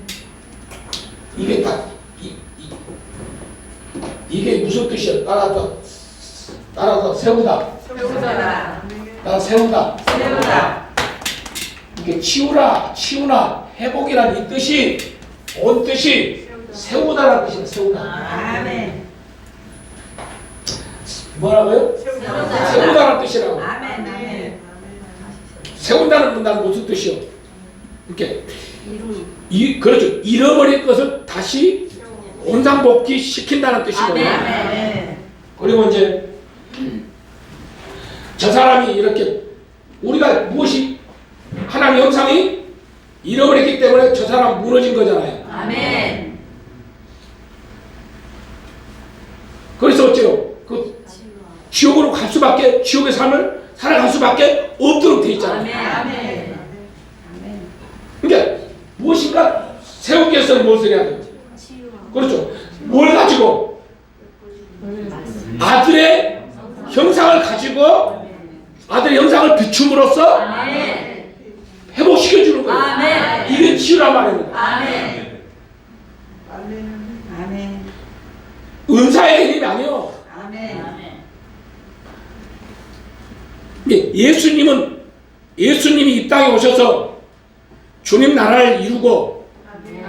이게 딱 이게 무슨 뜻이야? 따라서 세우다. 세우다. 따라 세우다. 세우다. 이게 치우나 회복이라는 이 뜻이 온 뜻이 세우다라는 뜻이야. 세우다. 아멘. 뭐라고요? 세우다. 세우다라는 뜻이라고. 아멘. 아멘. 세운다는 건 무슨 뜻이요? 이렇게 그렇죠. 잃어버린 것을 다시 원상복귀 시킨다는 뜻이거든요. 아멘. 그리고 이제 저 사람이 이렇게 우리가 무엇이 하나님 형상이 잃어버렸기 때문에 저 사람 무너진 거잖아요. 아멘. 그래서 어째요? 그 지옥으로 갈 수밖에 지옥의 삶을 살아갈 수밖에 없도록 돼 있잖아요. 아멘. 아멘. 그러니까 무엇인가 세우기 위해서는 무엇을 해야 돼요? 그렇죠. 뭘 가지고? 아들의 형상을 가지고 아들의 형상을 비춤으로써 아멘. 회복시켜주는 거예요. 아멘. 이게 치유란 말입니다. 아멘. 아멘. 은사의 개념이 아니에요. 아멘. 예수님이 이 땅에 오셔서 주님 나라를 이루고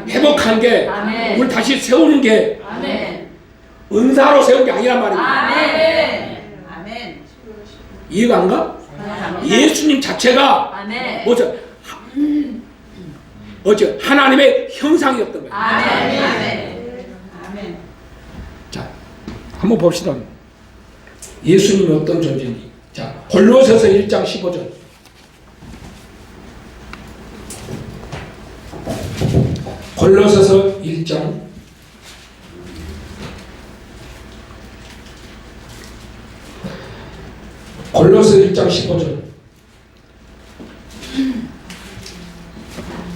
회복한 게 아멘. 우리 다시 세우는 게 아멘. 은사로 세운 게 아니란 말입니다. 아멘. 아멘. 이해가 안 가? 예수님 자체가 아멘. 어째 하나님의 형상이었던 거예요. 아멘. 아멘. 자, 한번 봅시다. 예수님이 어떤 존재인지. 자, 골로새서 1장 15절. 골로새서 1장 15절.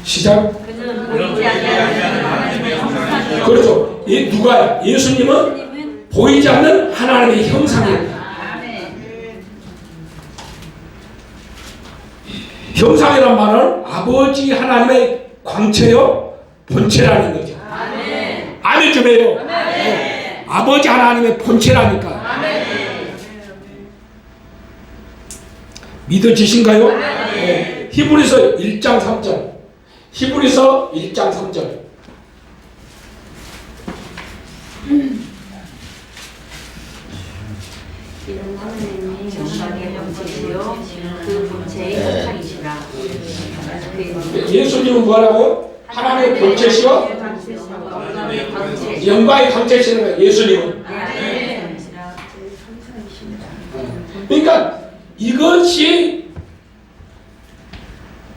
시작. 그는 보이지 아니하는 하나님의 형상이요. 그렇죠. 이 누가야? 예수님은 보이지 않는 하나님의 형상이에요. 아멘. 형상이란 말은 아버지 하나님의 광채요, 본체라는 거죠. 아멘. 아멘 좀 해요. 아멘. 아버지 하나님의 본체라니까. 아멘. 믿어지신가요? 네. 히브리서 1장 3절. 히브리서 1장 3절. 이런 하나님이 영광의 본체시요 그 본체의 형상이시라. 예수님은 뭐라고요? 하나님의 본체시요, 영광의 광채시는 거예요. 예수님은. 그러니까 이것이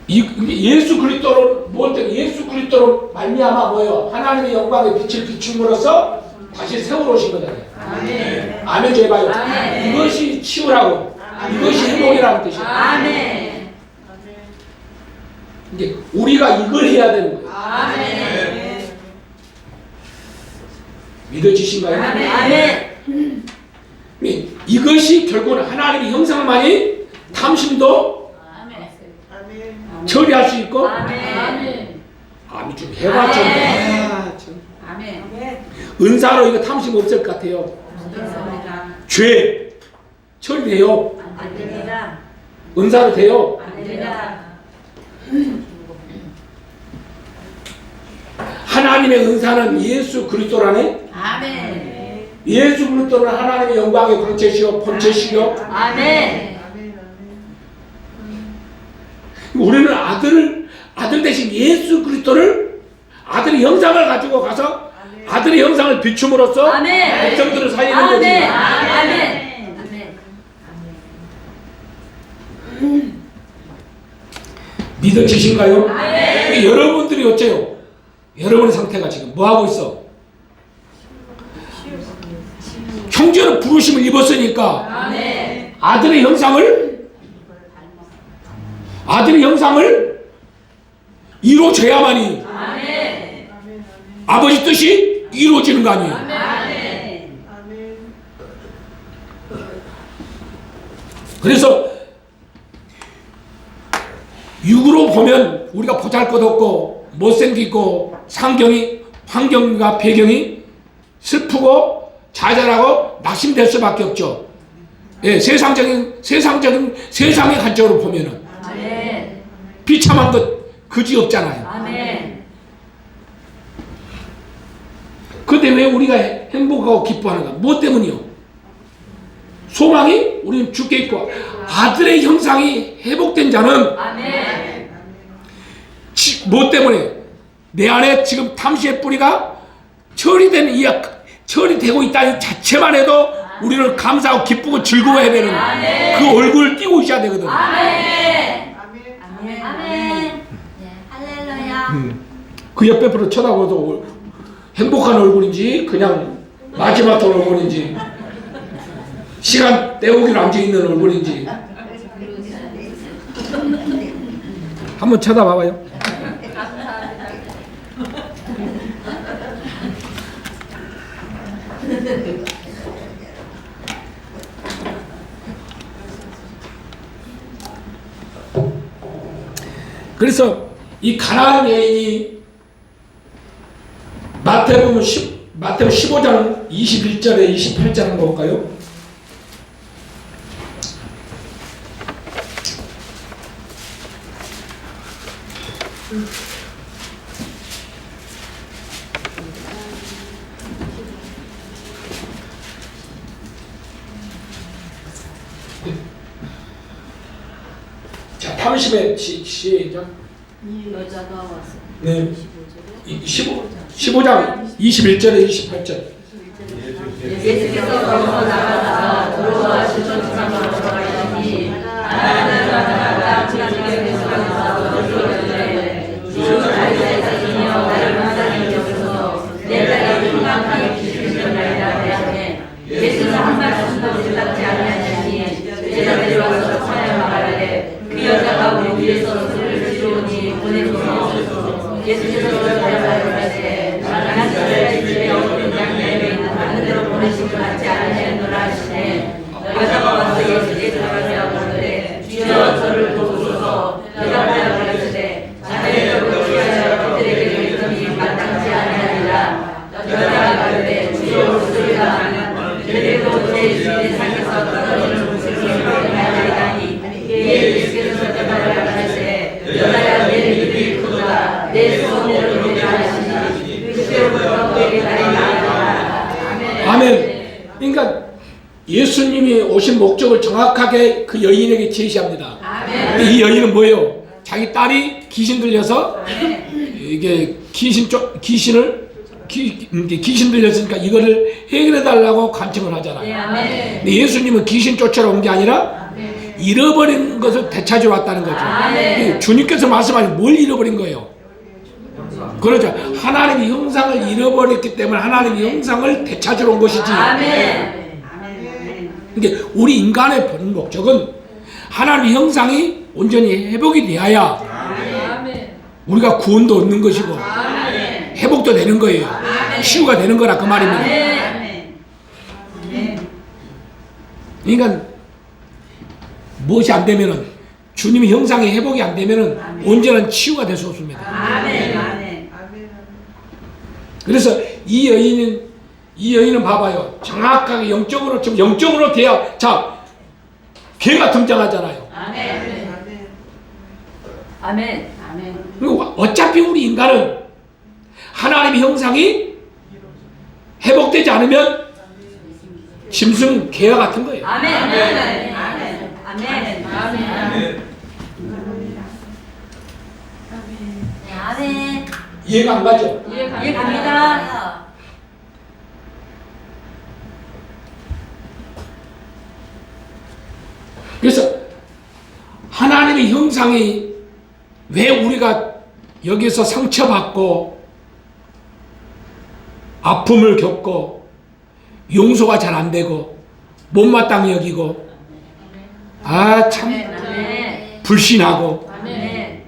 예수 그리스도로 예수 그리스도로 말미암아 뭐예요? 하나님의 영광의 빛을 비춤으로써 다시 세우러 오신 거잖아요. 아멘. 아멘 좀 해봐요. 아멘. 이것이 치유라고. 이것이 회복이라는 뜻이에요. 아멘. 이제 우리가 이걸 해야 되는 거예요. 아멘. 믿어지신가요? 아멘. 이것이 결국은 하나님의 형상만이 탐심도 처리할 수 있고. 아멘. 아멘 좀 해봐 좀. 아멘. 은사로 이거 탐심 없을 것 같아요. 죄 처리돼요. 안 됩니다. 은사로 돼요. 안 됩니다. 하나님의 은사는 예수 그리스도라네. 아멘. 예수 그리스도는 하나님의 영광의 광채시요 본체시요. 아멘. 우리는 아들 대신 예수 그리스도를 아들의 형상을 가지고 가서 아들의 형상을 비춤으로써 아멘. 백성들을 살리는 아멘. 거지. 아멘. 믿어지신가요? 여러분들이 어째요? 여러분의 상태가 지금 뭐하고 있어? 형제로 부르심을 입었으니까 아들의 형상을 이루어져야만이 아버지 뜻이 이루어지는 거 아니에요? 그래서 육으로 보면 우리가 보잘것없고 못생기고 환경과 배경이 슬프고 좌절하고 낙심될 수밖에 없죠. 예, 세상의 관점으로 보면은 비참한 것 그지 없잖아요. 근데 왜 우리가 행복하고 기뻐하는가? 무엇 때문이요? 소망이 우리는 주께 있고 아들의 형상이 회복된 자는 무엇 때문에? 내 안에 지금 탐시의 뿌리가 처리되고 있다는 자체만 해도 우리는 감사하고 기쁘고 즐거워해야 되는 그 얼굴을 띄고 있어야 되거든. 그 옆에 분을 쳐다보도 행복한 얼굴인지 그냥 마지막한 얼굴인지 시간 때우기로 앉아있는 얼굴인지 한번 쳐다봐봐요. 그래서 이 가나안 여인이 마태복음 15장 21절에 28절 한번 볼까요? 자, 30에 시작. 이 여자가 왔어. 네. 15장 21절에 28절. 예수께서 거기서 나가서 들어와 주천지방으로 들어가시니 하나님과 주님께서 들어오시되 주 다윗의 자손이여 나를 만나게 여기서 내 딸이 건강하게 기르시려나이다 하시매 예수는 한 말씀도 대답지 아니하시니 제자들이 와서 찬양하되 그 여자가 우리 위에서 소리를 지르오니 보내소서. 예수께서 대답하시되 나는 이스라엘 집에 없는 양내에 있는 다른 데로 보내심을 받지 아니하노라 하시네. 여자가 와서 예수께 들어가서 그러되 주여 저를 도우소서. 대답하여 그러시되 자네를 피하여 그들에게 있더니 마땅치 아니하리라. 여자가 그러되 주여 없으리라. 그래도 제 주인의 상에서 떨어지는 모습을 보이나이다니 예수께서 대답하여 그러시되 여자야 내 믿음이 크도다. 내 소원대로 되리라 하시니 그때부터 그에게 달이 나아가라. 아멘. 그러니까 예수님이 오신 목적을 정확하게 그 여인에게 제시합니다. 근데 이 여인은 뭐예요? 자기 딸이 귀신 들려서 이게 귀신 들렸으니까 이거를 해결해 달라고 간청을 하잖아요. 근데 예수님은 귀신 쫓아러 온 게 아니라 잃어버린 것을 되찾으러 왔다는 거죠. 주님께서 말씀하신 뭘 잃어버린 거예요? 그렇죠. 하나님의 형상을 잃어버렸기 때문에 하나님의 형상을 되찾으러 온 것이지. 그러니까 우리 인간의 본 목적은 하나님의 형상이 온전히 회복이 되어야 우리가 구원도 얻는 것이고 회복도 되는 거예요. 치유가 되는 거라 그 말입니다. 그러니까 무엇이 안 되면은 주님의 형상의 회복이 안 되면은 온전한 치유가 될 수 없습니다. 그래서 이 여인은 봐봐요. 정확하게 영적으로 돼야, 자, 개가 등장하잖아요. 그리고 어차피 우리 인간은 하나님의 형상이 회복되지 않으면 짐승 개와 같은 거예요. 이해가 안 가죠? 이해갑니다. 그래서 하나님의 형상이 왜 우리가 여기서 상처받고 아픔을 겪고 용서가 잘 안 되고 못마땅히 여기고 참 아멘. 불신하고 아멘.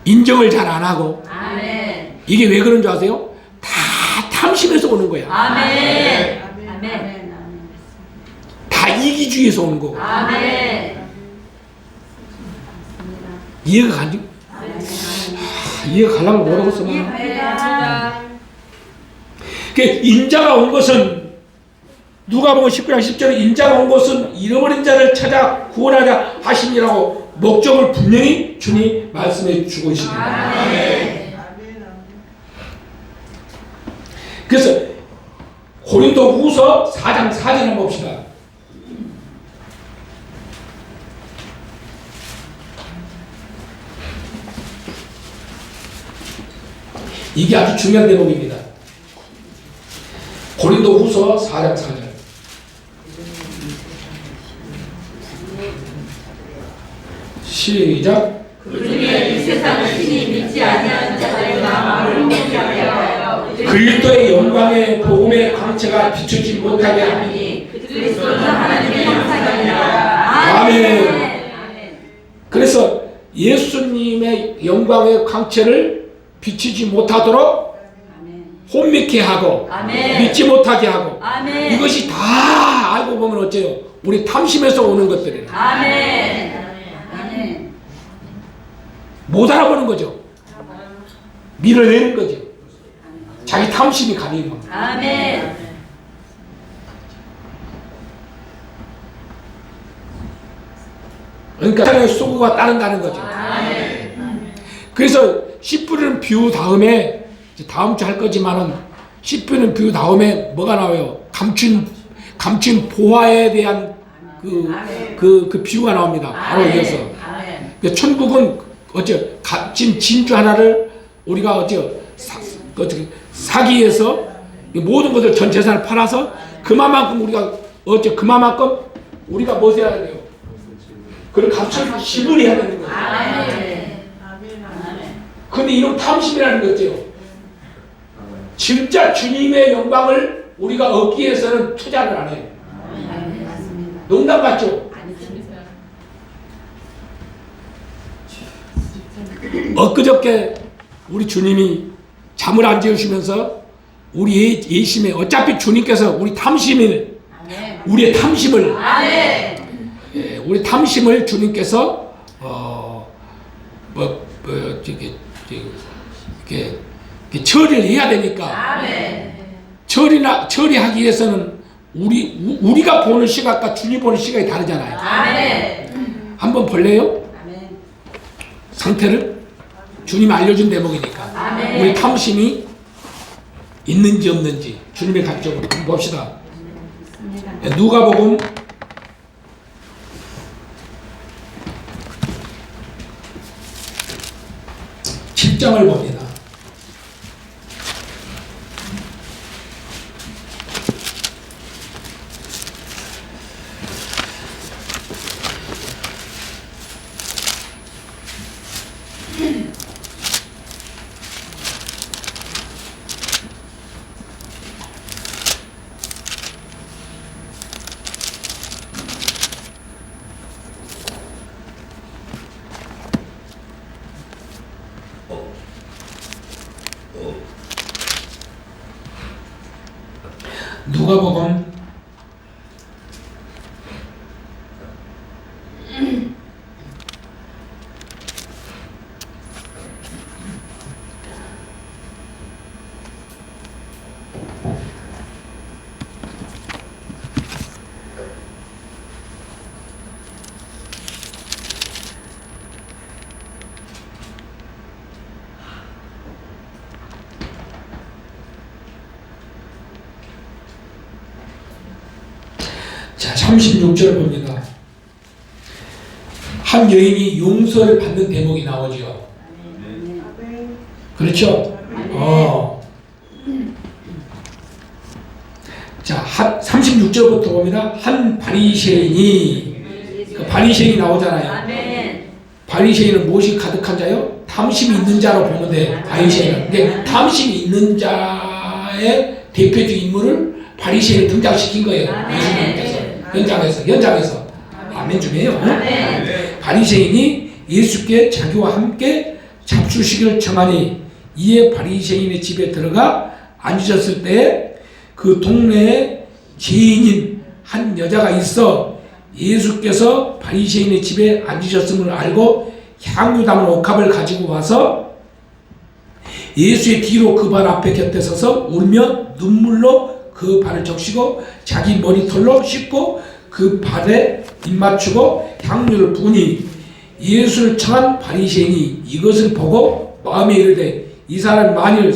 인정을 잘 안 하고 아멘. 이게 왜 그런 줄 아세요? 다 탐심에서 오는 거야. 아멘. 아멘. 다 이기주의에서 오는 거고. 아멘. 이해가 가지? 이해가 가려면 뭐라고 써봐? 그 인자가 온 것은 누가복음 19장 10절에 인자가 온 것은 잃어버린 자를 찾아 구원하자 하심이라고 목적을 분명히 주님 말씀해 주고 있습니다. 그래서 고린도후서 4장 4절 한번 봅시다. 이게 아주 중요한 대목입니다. 고린도후서 4장 4절. 시작. 그중에 이 세상을 친히 믿지 아니하는 자들의 마음을 흥분케 하여 그리스도의 영광의 복음의 광채가 비추지 못하게 하니 그리스도는 하나님의 형상이라. 아멘. 그래서 예수님의 영광의 광채를 비추지 못하도록 혼미케 하고 아멘. 믿지 못하게 하고 아멘. 이것이 다 알고 보면 어째요? 우리 탐심에서 오는 것들이에요. 아멘. 못 알아보는 거죠. 밀어내는 거죠. 자기 탐심이 가리는 겁니다. 아멘. 그러니까 사랑의 쏘고가 따른다는 거죠. 그래서 씨 뿌리는 비유 다음에 이제 다음 주 할 거지만은 씨 뿌리는 비유 다음에 뭐가 나와요? 감춘 보화에 대한 그 비유가 나옵니다. 바로 이어서. 그러니까 천국은 어째 값진 진주 하나를 우리가 어째 사기 위해서 모든 것을 전 재산을 팔아서 그만큼 우리가 어째 그만큼 우리가 뭐 해야 돼요? 그걸 값을 지불해야 되는 거예요. 근데 이런 탐심이라는 거죠. 진짜 주님의 영광을 우리가 얻기 위해서는 투자를 안 해요. 농담 같죠? 엊그저께 우리 주님이 잠을 안 재우시면서 우리 예심에 어차피 주님께서 우리 탐심을 우리의 탐심을 우리 탐심을 주님께서 이렇게 처리를 해야 되니까 처리하기 위해서는 우리가 보는 시각과 주님 보는 시각이 다르잖아요. 한번 볼래요? 상태를 주님이 알려준 대목이니까 우리 탐심이 있는지 없는지 주님의 관점으로 한번 봅시다. 누가복음 7장을 봅니다. 누가복음 36절 봅니다. 한 여인이 용서를 받는 대목이 나오죠. 그렇죠? 자, 36절부터 봅니다. 한 바리새인이 그 바리새인이 나오잖아요. 바리새인은 무엇이 가득한 자요? 탐심이 있는 자로 보면 돼. 바리새인은. 근데 탐심이 있는 자의 대표적 인물을 바리새인을 등장시킨 거예요. 예수님께서 연장해서 아멘 좀 해요. 바리새인이 예수께 자기와 함께 잡수시기를 청하니 이에 바리새인의 집에 들어가 앉으셨을 때 그 동네에 죄인인 한 여자가 있어 예수께서 바리새인의 집에 앉으셨음을 알고 향유 담은 옥합을 가지고 와서 예수의 뒤로 그 발 앞에 곁에 서서 울며 눈물로 그 발을 적시고 자기 머리털로 씻고 그 발에 입맞추고 향유를 부으니 예수를 청한 바리새인이 이것을 보고 마음에 이르되 이 사람 만일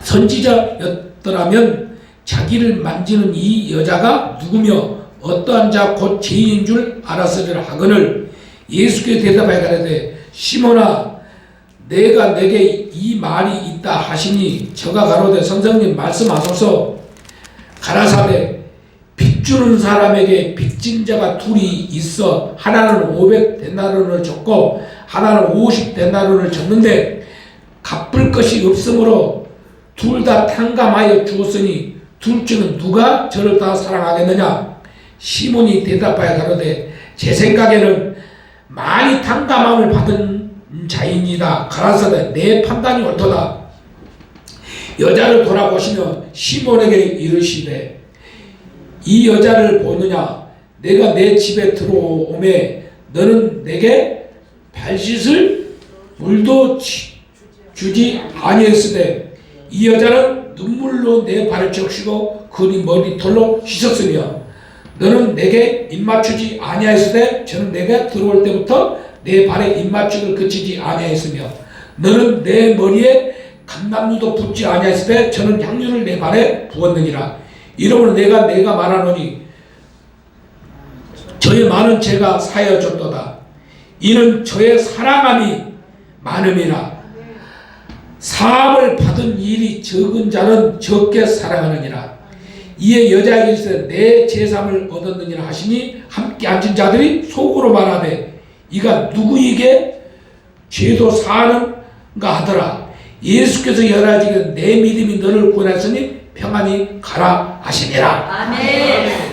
선지자였더라면 자기를 만지는 이 여자가 누구며 어떠한 자 곧 죄인인 줄 알았으리라 하거늘 예수께 대답하여 가라되 시몬아 내가 내게 이 말이 있다 하시니 저가 가로되 선생님 말씀하소서 가라사대 빚 주는 사람에게 빚진 자가 둘이 있어 하나는 500데나리온을 줬고 하나는 50데나리온을 줬는데 갚을 것이 없으므로 둘 다 탕감하여 주었으니 둘 중은 누가 저를 더 사랑하겠느냐? 시몬이 대답하여 가로되 제 생각에는 많이 탕감함을 받은 자입니다. 가라사대 내 판단이 옳도다. 여자를 돌아보시며 시몬에게 이르시되 이 여자를 보느냐? 내가 내 집에 들어오매 너는 내게 발 씻을 물도 주지 아니했으되 이 여자는 눈물로 내 발을 적시고 그네 머리털로 씻었으며 너는 내게 입맞추지 아니하였으되 저는 내가 들어올 때부터 내 발에 입맞춤을 그치지 아니하였으며 너는 내 머리에 감람유도 붓지 아니하였으되 저는 향유를 내 발에 부었느니라. 이러므로 내가 말하노니 저의 많은 죄가 사여졌도다. 이는 저의 사랑함이 많음이라. 사함을 받은 일이 적은 자는 적게 사랑하느니라. 이에 여자에게 이르시되 내 제삼을 얻었느니라 하시니 함께 앉은 자들이 속으로 말하되 이가 누구에게 죄도 사하는가 하더라. 예수께서 여자에게 내 믿음이 너를 구원하였으니 평안히 가라 하시니라. 아멘.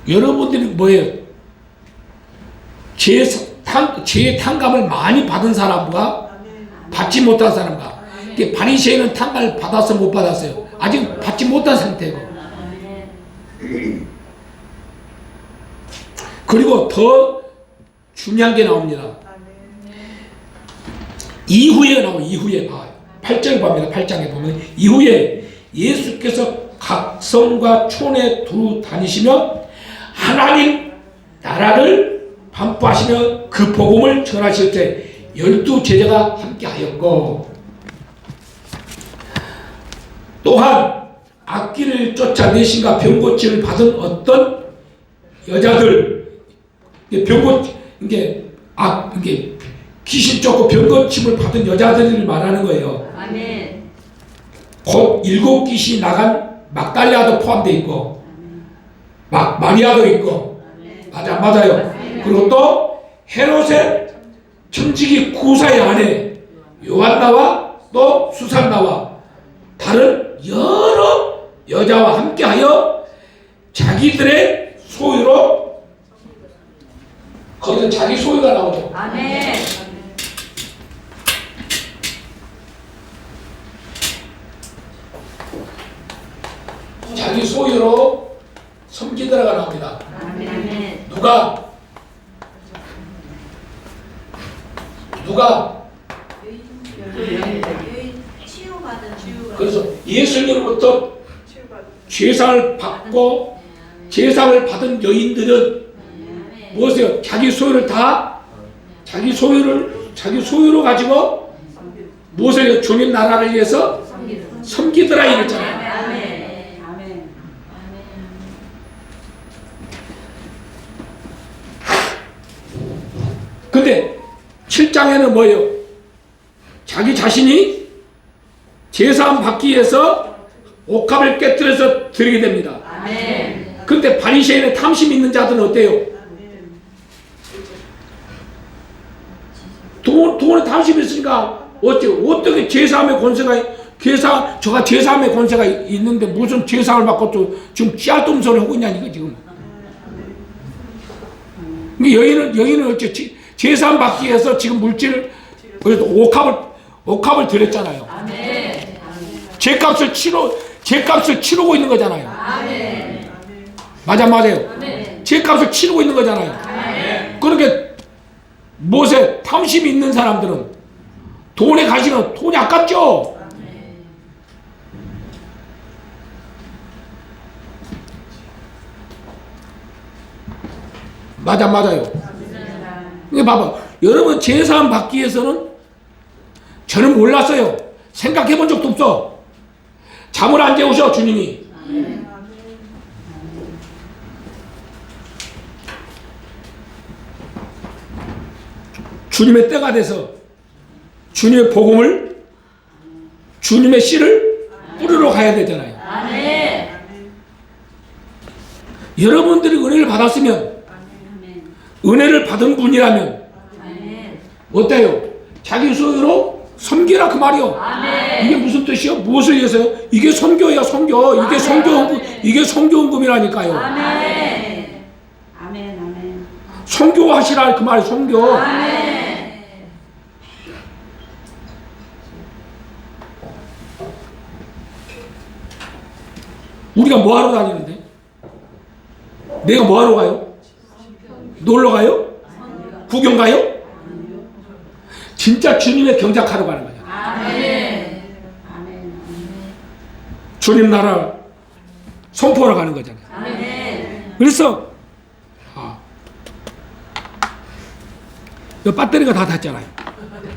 여러분들이 뭐예요? 죄의 탕감을 많이 받은 사람과 받지 못한 사람과 바리새인은 탕감을 받았어 못 받았어요? 아직 받지 못한 상태고. 그리고 더 중요한 게 나옵니다. 이후에 봐요. 8절 봅니다. 8장에 보면 이후에 예수께서 각 성과 촌에 두루 다니시며 하나님 나라를 반포하시며 그 복음을 전하실 때 12 제자가 함께 하였고 또한 악기를 쫓아내신가 병고침을 받은 어떤 여자들 이게 귀신 쫓고 병고침을 받은 여자들을 말하는 거예요. 아멘. 곧 7 귀신이 나간 막달리아도 포함되어 있고 마리아도 있고 맞아 맞아요. 그리고 또 헤롯의 청지기 구사의 아내 요한나와 또 수산나와 다른 여러 여자와 함께하여 자기들의 소유로 거기서 자기 소유가 나오죠. 아멘. 자기 소유로 섬기더라가 나옵니다. 아멘. 누가 그래서 예수님으로부터 죄상을 받고 제상을 받은 여인들은 무엇이요? 자기 소유로 가지고 무엇을 주님 나라를 위해서 섬기더라 이랬잖아요. 근데 7장에는 뭐예요? 자기 자신이 제사함 받기 위해서 옥합을 깨뜨려서 드리게 됩니다. 아멘. 근데 바리새인의 탐심 있는 자들은 어때요? 돈에 탐심이 있으니까 어떻게 제사함의 권세가 저가 제사함의 권세가 있는데 무슨 제사를 받고 또 지금 씨알동선을 하고 있냐 이거 지금. 근데 여인은 어째 제사함 받기 위해서 지금 물질을 그래서 옥합을 드렸잖아요. 아멘. 제값을 치르고 있는 거잖아요. 아멘. 맞아요. 아멘. 제값을 치르고 있는 거잖아요. 아멘. 그렇게 못에 탐심이 있는 사람들은 돈에 가시면 돈이 아깝죠. 맞아요. 이게 봐봐. 여러분 제사함 받기 위해서는 저는 몰랐어요. 생각해 본 적도 없어. 잠을 안 재우셔 주님이. 주님의 때가 돼서 주님의 복음을 주님의 씨를 뿌리러 가야 되잖아요. 아멘. 여러분들이 은혜를 받았으면 은혜를 받은 분이라면 아멘. 어때요? 자기 소유로 섬기라 그 말이요. 아멘. 이게 무슨 뜻이요? 무엇을 위해서요? 이게 선교야 선교. 이게 선교헌금이라니까요. 아멘. 아멘. 선교하시라 그 말이 선교. 아멘. 우리가 뭐하러 다니는데? 내가 뭐하러 가요? 놀러 가요? 구경 가요? 진짜 주님의 경작하러 가는 거예요. 아멘. 주님 나라 선포하러 가는 거잖아요. 아멘. 그래서 이 배터리가 다 닿잖아요.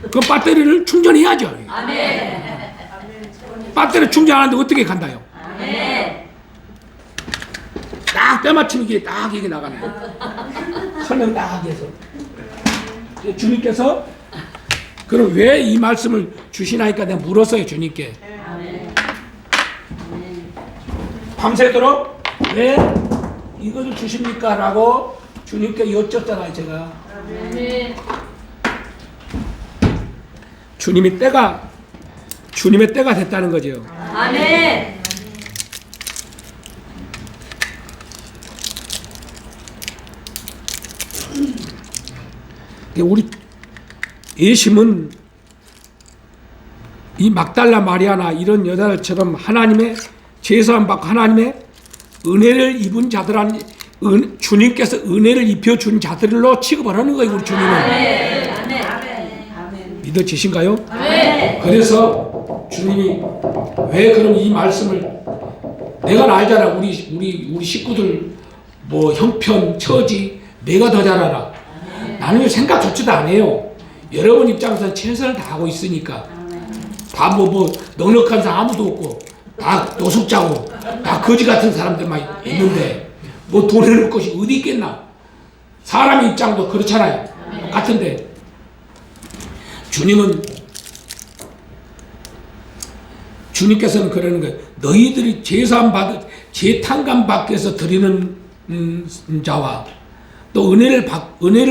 그 배터리를 충전해야죠. 아멘. 배터리 충전하는데 어떻게 간다요? 아멘. 딱 때마침 이게 딱 이게 나가네. 설명 딱 해서 주님께서 그럼 왜 이 말씀을 주시나니까 내가 물었어요 주님께. 아멘. 밤새도록 왜 이것을 주십니까? 라고 주님께 여쭙잖아요 제가. 아멘. 주님의 때가 됐다는 거죠. 아멘. 우리 예심은 이 막달라 마리아나 이런 여자들처럼 하나님의 제사함 받고 하나님의 은혜를 입은 자들한 주님께서 은혜를 입혀준 자들로 취급을 하는 거예요. 우리 주님은. 아멘. 아멘. 믿어지신가요? 아멘. 그래서 주님이 왜 그럼 이 말씀을 내가 알잖아. 우리 식구들 뭐 형편 처지 내가 더 잘 알아. 나는 생각조차도 안 해요. 여러분 입장에서는 최선을 다하고 있으니까. 다 뭐 넉넉한 사람 아무도 없고 다 노숙자고 다 거지 같은 사람들만 있는데 뭐 돈 해놓을 것이 어디 있겠나. 사람 입장도 그렇잖아요. 같은데 주님께서는 그러는 거예요. 너희들이 재탄감 받기 위해서 드리는 자와 또 은혜를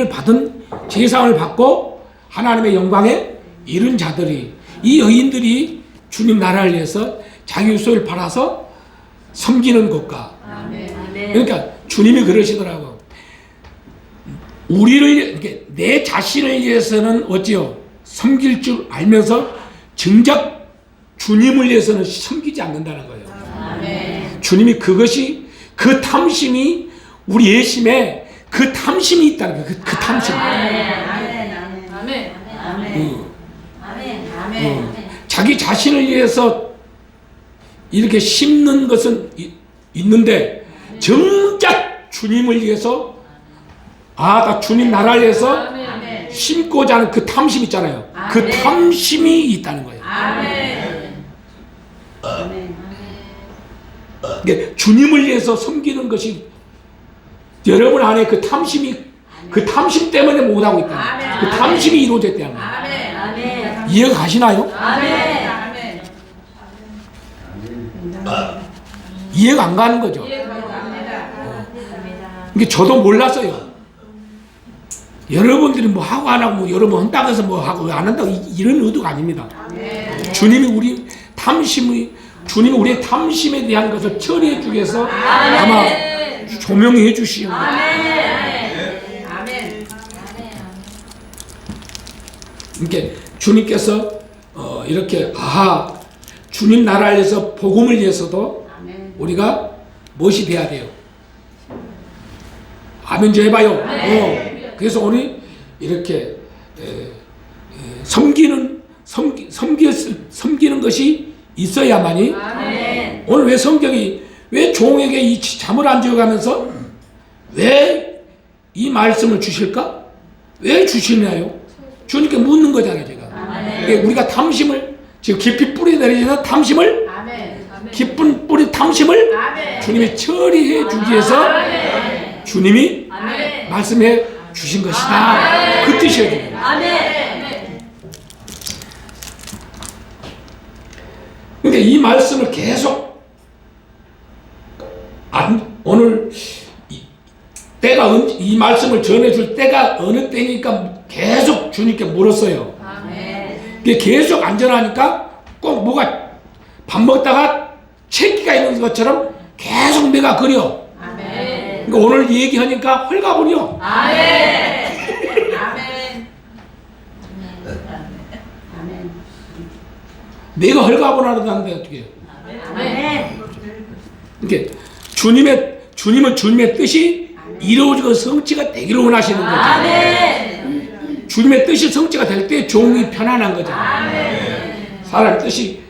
받은 제사함을 받고 하나님의 영광에 이른 자들이 이 여인들이 주님 나라를 위해서 자기 소유를 팔아서 섬기는 것과 그러니까 주님이 그러시더라고. 내 자신을 위해서는 어찌요 섬길 줄 알면서 정작 주님을 위해서는 섬기지 않는다는 거예요. 아멘. 주님이 그것이 그 탐심이 우리 예심에 그 탐심이 있다는 거예요. 그 탐심. 아멘. 자기 자신을 위해서 이렇게 심는 것은 있는데 정작 주님을 위해서 나 주님 나라를 위해서 아멘. 심고자 하는 그 탐심 있잖아요. 그 탐심이 있다는 거예요. 아멘. 그러니까 주님을 위해서 섬기는 것이 여러분 안에 그 탐심 때문에 못하고 있다. 그 탐심이 이루어졌다는 거예요. 아멘. 이해가 가시나요? 아멘. 이해가 안 가는 거죠. 이게 저도 몰랐어요. 여러분들이 뭐 하고 안 하고 뭐 여러분 한다고 해서 뭐 하고 안 한다고 이런 의도가 아닙니다. 주님이 우리의 탐심에 대한 것을 처리해 주기 위해서 아마 조명해 주시는 거예요. 그러니까 주님께서 이렇게 주님 나라를 위해서 복음을 위해서도 우리가 무엇이 돼야 돼요? 아멘 좀 해봐요. 그래서 오늘 이렇게 섬기는 것이 있어야만이 오늘 왜 성경이 왜 종에게 이 잠을 안 지어가면서 왜 이 말씀을 주실까? 왜 주시나요? 주님께 묻는 거잖아요, 제가. 우리가 탐심을 지금 깊이 뿌리 내리는 탐심을 깊은 뿌리 탐심을 주님이 처리해 주기 위해서 주님이 말씀해 주신 것이다. 그 뜻이에요. 그러니까 이 말씀을 계속 오늘 때가 이 말씀을 전해줄 때가 어느 때니까 계속 주님께 물었어요. 계속 안전하니까 꼭 뭐가 밥 먹다가 채기가 있는 것처럼 계속 내가 그려. 그러니까 오늘 얘기하니까 헐가버려. 내가 헐가버리는데 어떻게 해요? 그러니까 주님은 주님의 뜻이 이루어지고 성취가 되기를 원하시는 거죠. 주님의 뜻이 성취가 될 때 종이 편안한 거잖아요. 사람의 뜻이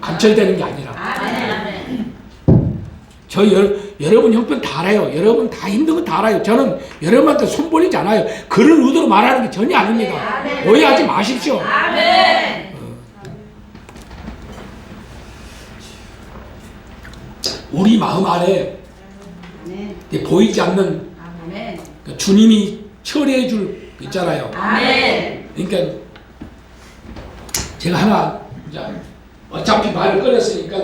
감찰되는 게 아니라. 여러분 형편 다 알아요. 여러분 다 힘든 거 다 알아요. 저는 여러분한테 손벌리지 않아요. 그런 의도로 말하는 게 전혀 아닙니다. 오해하지 마십시오. 우리 마음 안에 보이지 않는 주님이 처리해 줄 있잖아요. 그러니까 제가 하나 어차피 말을 꺼냈으니까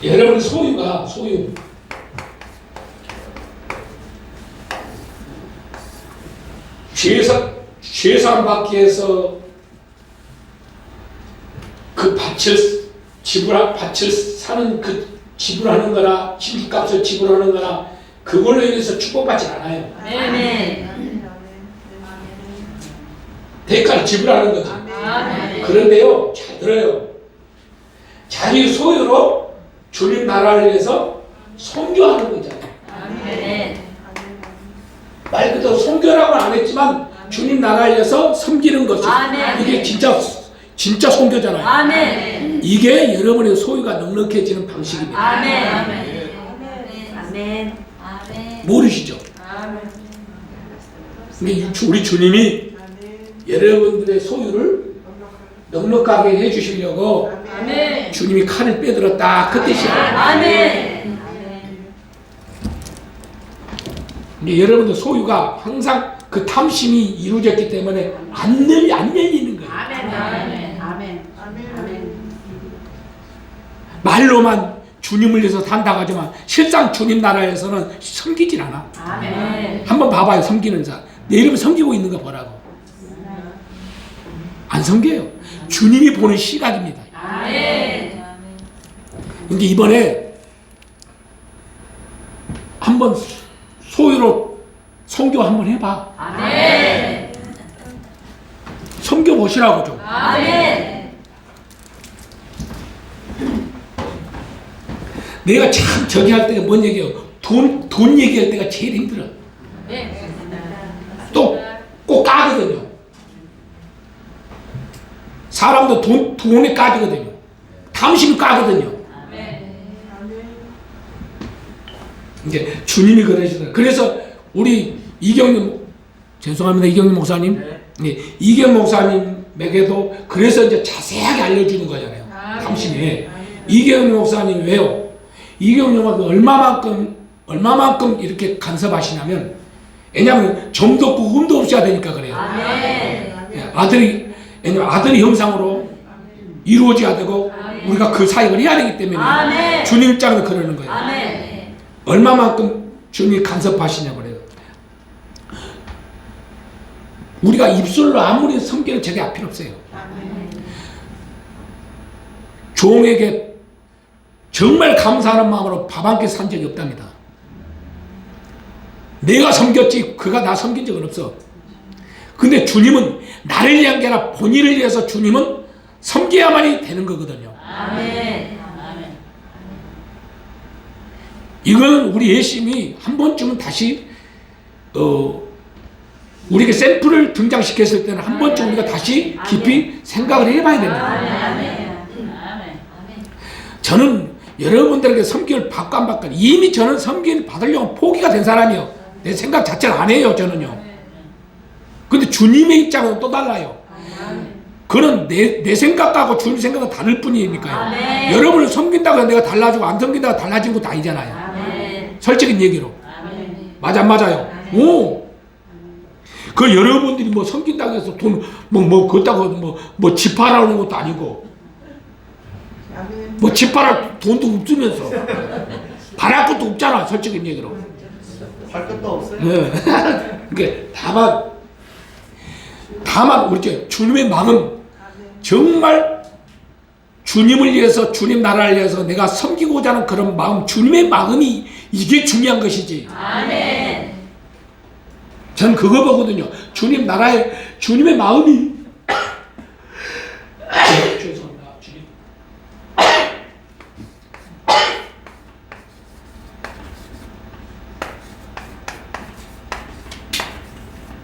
여러분 소유 죄상 받기 위해서 그 밭을 사는 그 지불하는 거나 신주값을 지불하는 거나 그걸로 인해서 축복받지 않아요. 대가를 지불하는 거죠. 그런데요, 잘 들어요. 자기 소유로 주님 나라를 위해서 선교하는 거잖아요. 말 그대로 선교라고는 안 했지만 주님 나라를 위해서 섬기는 것이 이게 진짜 선교잖아요. 이게 여러분의 소유가 넉넉해지는 방식입니다. 모르시죠? 우리 주님이 여러분들의 소유를 넉넉하게 해주시려고 주님이 칼을 빼들었다 그 뜻이에요. 근데 여러분들 소유가 항상 그 탐심이 이루어졌기 때문에 안 열리는 거예요. 말로만 주님을 위해서 산다고 하지만 실상 주님 나라에서는 섬기질 않아. 한번 봐봐요. 섬기는 자. 내 이름 섬기고 있는 거 보라고. 안 섬겨요. 주님이 보는 시각입니다. 근데 이번에 한번 소유로 선교 한번 해봐. 섬겨 보시라고 좀. 내가 참 저기 할 때가 뭔 얘기예요? 돈 얘기할 때가 제일 힘들어. 또 꼭 까거든요. 사람도 돈에 까지거든요. 탐심이 까거든요. 이게 주님이 그러시더라고요. 그래서 우리 죄송합니다. 이경림 목사님. 이경 목사님에게도 그래서 이제 자세하게 알려주는 거잖아요. 탐심이. 이경림 목사님 왜요? 이경림 목사님 얼마만큼 이렇게 간섭하시냐면, 왜냐하면 점도 없고 음도 없어야 되니까 그래요. 아들이 왜냐면 아들의 형상으로 이루어져야 되고 우리가 그 사역을 해야 되기 때문에 아멘. 주님 입장에서 그러는 거예요. 아멘. 얼마만큼 주님이 간섭하시냐고 그래요. 우리가 입술로 아무리 섬기는 적이 필요 없어요. 종에게 정말 감사하는 마음으로 밥 한 끼 산 적이 없답니다. 내가 섬겼지 그가 나 섬긴 적은 없어. 근데 주님은 나를 위한 게 아니라 본인을 위해서 주님은 섬겨야만이 되는 거거든요. 아멘. 이건 우리 예수님이 한 번쯤은 다시 우리에게 샘플을 등장시켰을 때는 한 번쯤 우리가 다시 깊이 생각을 해봐야 됩니다. 저는 여러분들에게 섬김을 받고 안 받고 이미 저는 섬김을 받으려고 포기가 된 사람이요. 내 생각 자체를 안 해요, 저는요. 근데 주님의 입장은 또 달라요. 그건 내 생각하고 주님 생각은 다를 뿐이니까요. 여러분을 섬긴다고 해서 내가 달라지고 안 섬긴다고 달라진 것도 아니잖아요. 솔직한 얘기로. 맞아, 안 맞아요? 오. 그 여러분들이 뭐 섬긴다고 해서 돈, 그렇다고 집 팔아오는 것도 아니고, 집 팔아 돈도 없으면서, 바랄 것도 없잖아, 솔직한 얘기로. 할 것도 없어요. 네. 그러니까 다만 우리 주님의 마음, 정말 주님을 위해서, 주님 나라를 위해서 내가 섬기고자 하는 그런 마음, 주님의 마음이 이게 중요한 것이지. 아멘. 전 그거 보거든요. 주님 나라에 주님의 마음이 죄송합니다. 주님.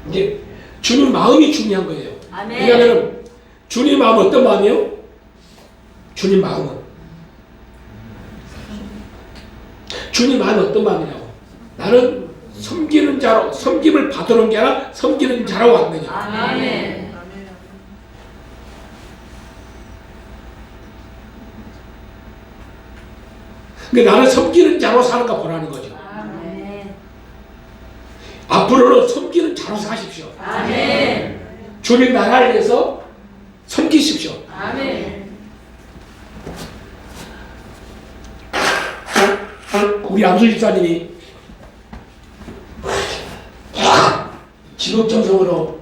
이제 주님 마음이 중요한 거예요. 아멘. 왜냐하면 주님 마음은 어떤 마음이에요? 주님 마음은 주님 마음은 어떤 마음이냐고. 나는 섬기는 자로, 섬김을 받으러 게 아니라 섬기는 자로 왔느냐. 아멘. 그러니까 나는 섬기는 자로 사는가 보라는 거죠. 아멘. 앞으로는 섬기는 자로 사십시오. 아멘. 주님 나라를 위해서 섬기십시오. 아멘. 우리 암수 집사님이 직업정성으로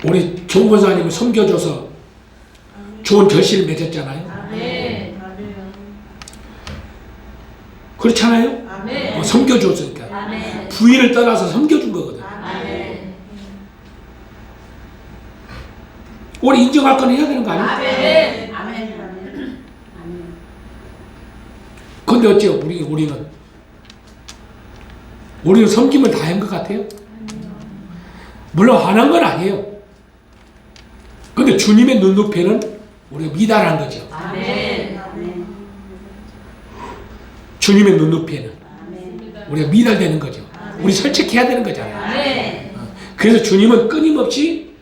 우리 종권사님을 섬겨줘서 좋은 결실을 맺었잖아요. 아멘. 그렇잖아요. 아멘. 섬겨줬으니까. 아멘. 부인을 떠나서 섬겨준 거거든. 아멘. 우리 인정할 건 해야 되는 거 아니에요? 아멘. 근데 어째요? 우리는 섬김을 다 한 것 같아요? 물론 화난 건 아니에요. 근데 주님의 눈높이는 우리가 미달한 거죠. 아멘. 주님의 눈높이에는 우리가 미달되는 거죠. 우리 솔직해야 되는 거잖아요. 아멘. 그래서 주님은 끊임없이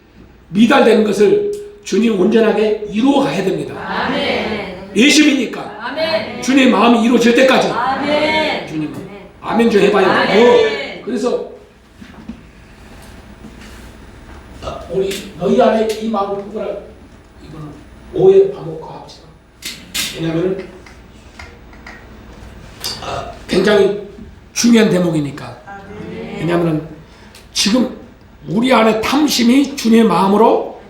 미달되는 것을 주님 온전하게 이루어 가야 됩니다. 아멘. 예수님이니까 아멘. 주님의 마음이 이루어질 때까지 아멘. 주님은 아멘 좀 해봐요. 아멘. 그래서 우리 너희 안에 이 마음을 품으라. 이거는 오해 반복화 합시다. 왜냐하면 굉장히 중요한 대목이니까. 왜냐하면 지금 우리 안에 탐심이 주님의 마음으로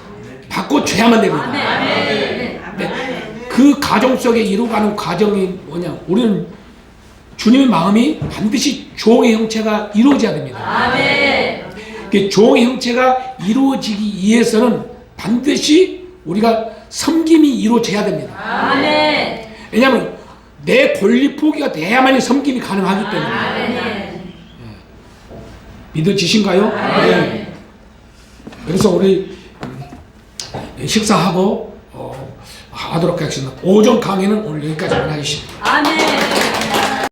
바꿔줘야만 됩니다. 아멘. 네. 그 가정 속에 이루어가는 과정이 뭐냐? 우리는 주님의 마음이 반드시 종의 형체가 이루어져야 됩니다. 아멘. 그 종의 형체가 이루어지기 위해서는 반드시 우리가 섬김이 이루어져야 됩니다. 아멘. 왜냐하면 내 권리 포기가 돼야만이 섬김이 가능하기 때문에. 아멘. 믿어지신가요? 네. 그래서 우리 식사하고 하도록 하겠습니다. 오전 강의는 오늘 여기까지만 하겠습니다. 아멘.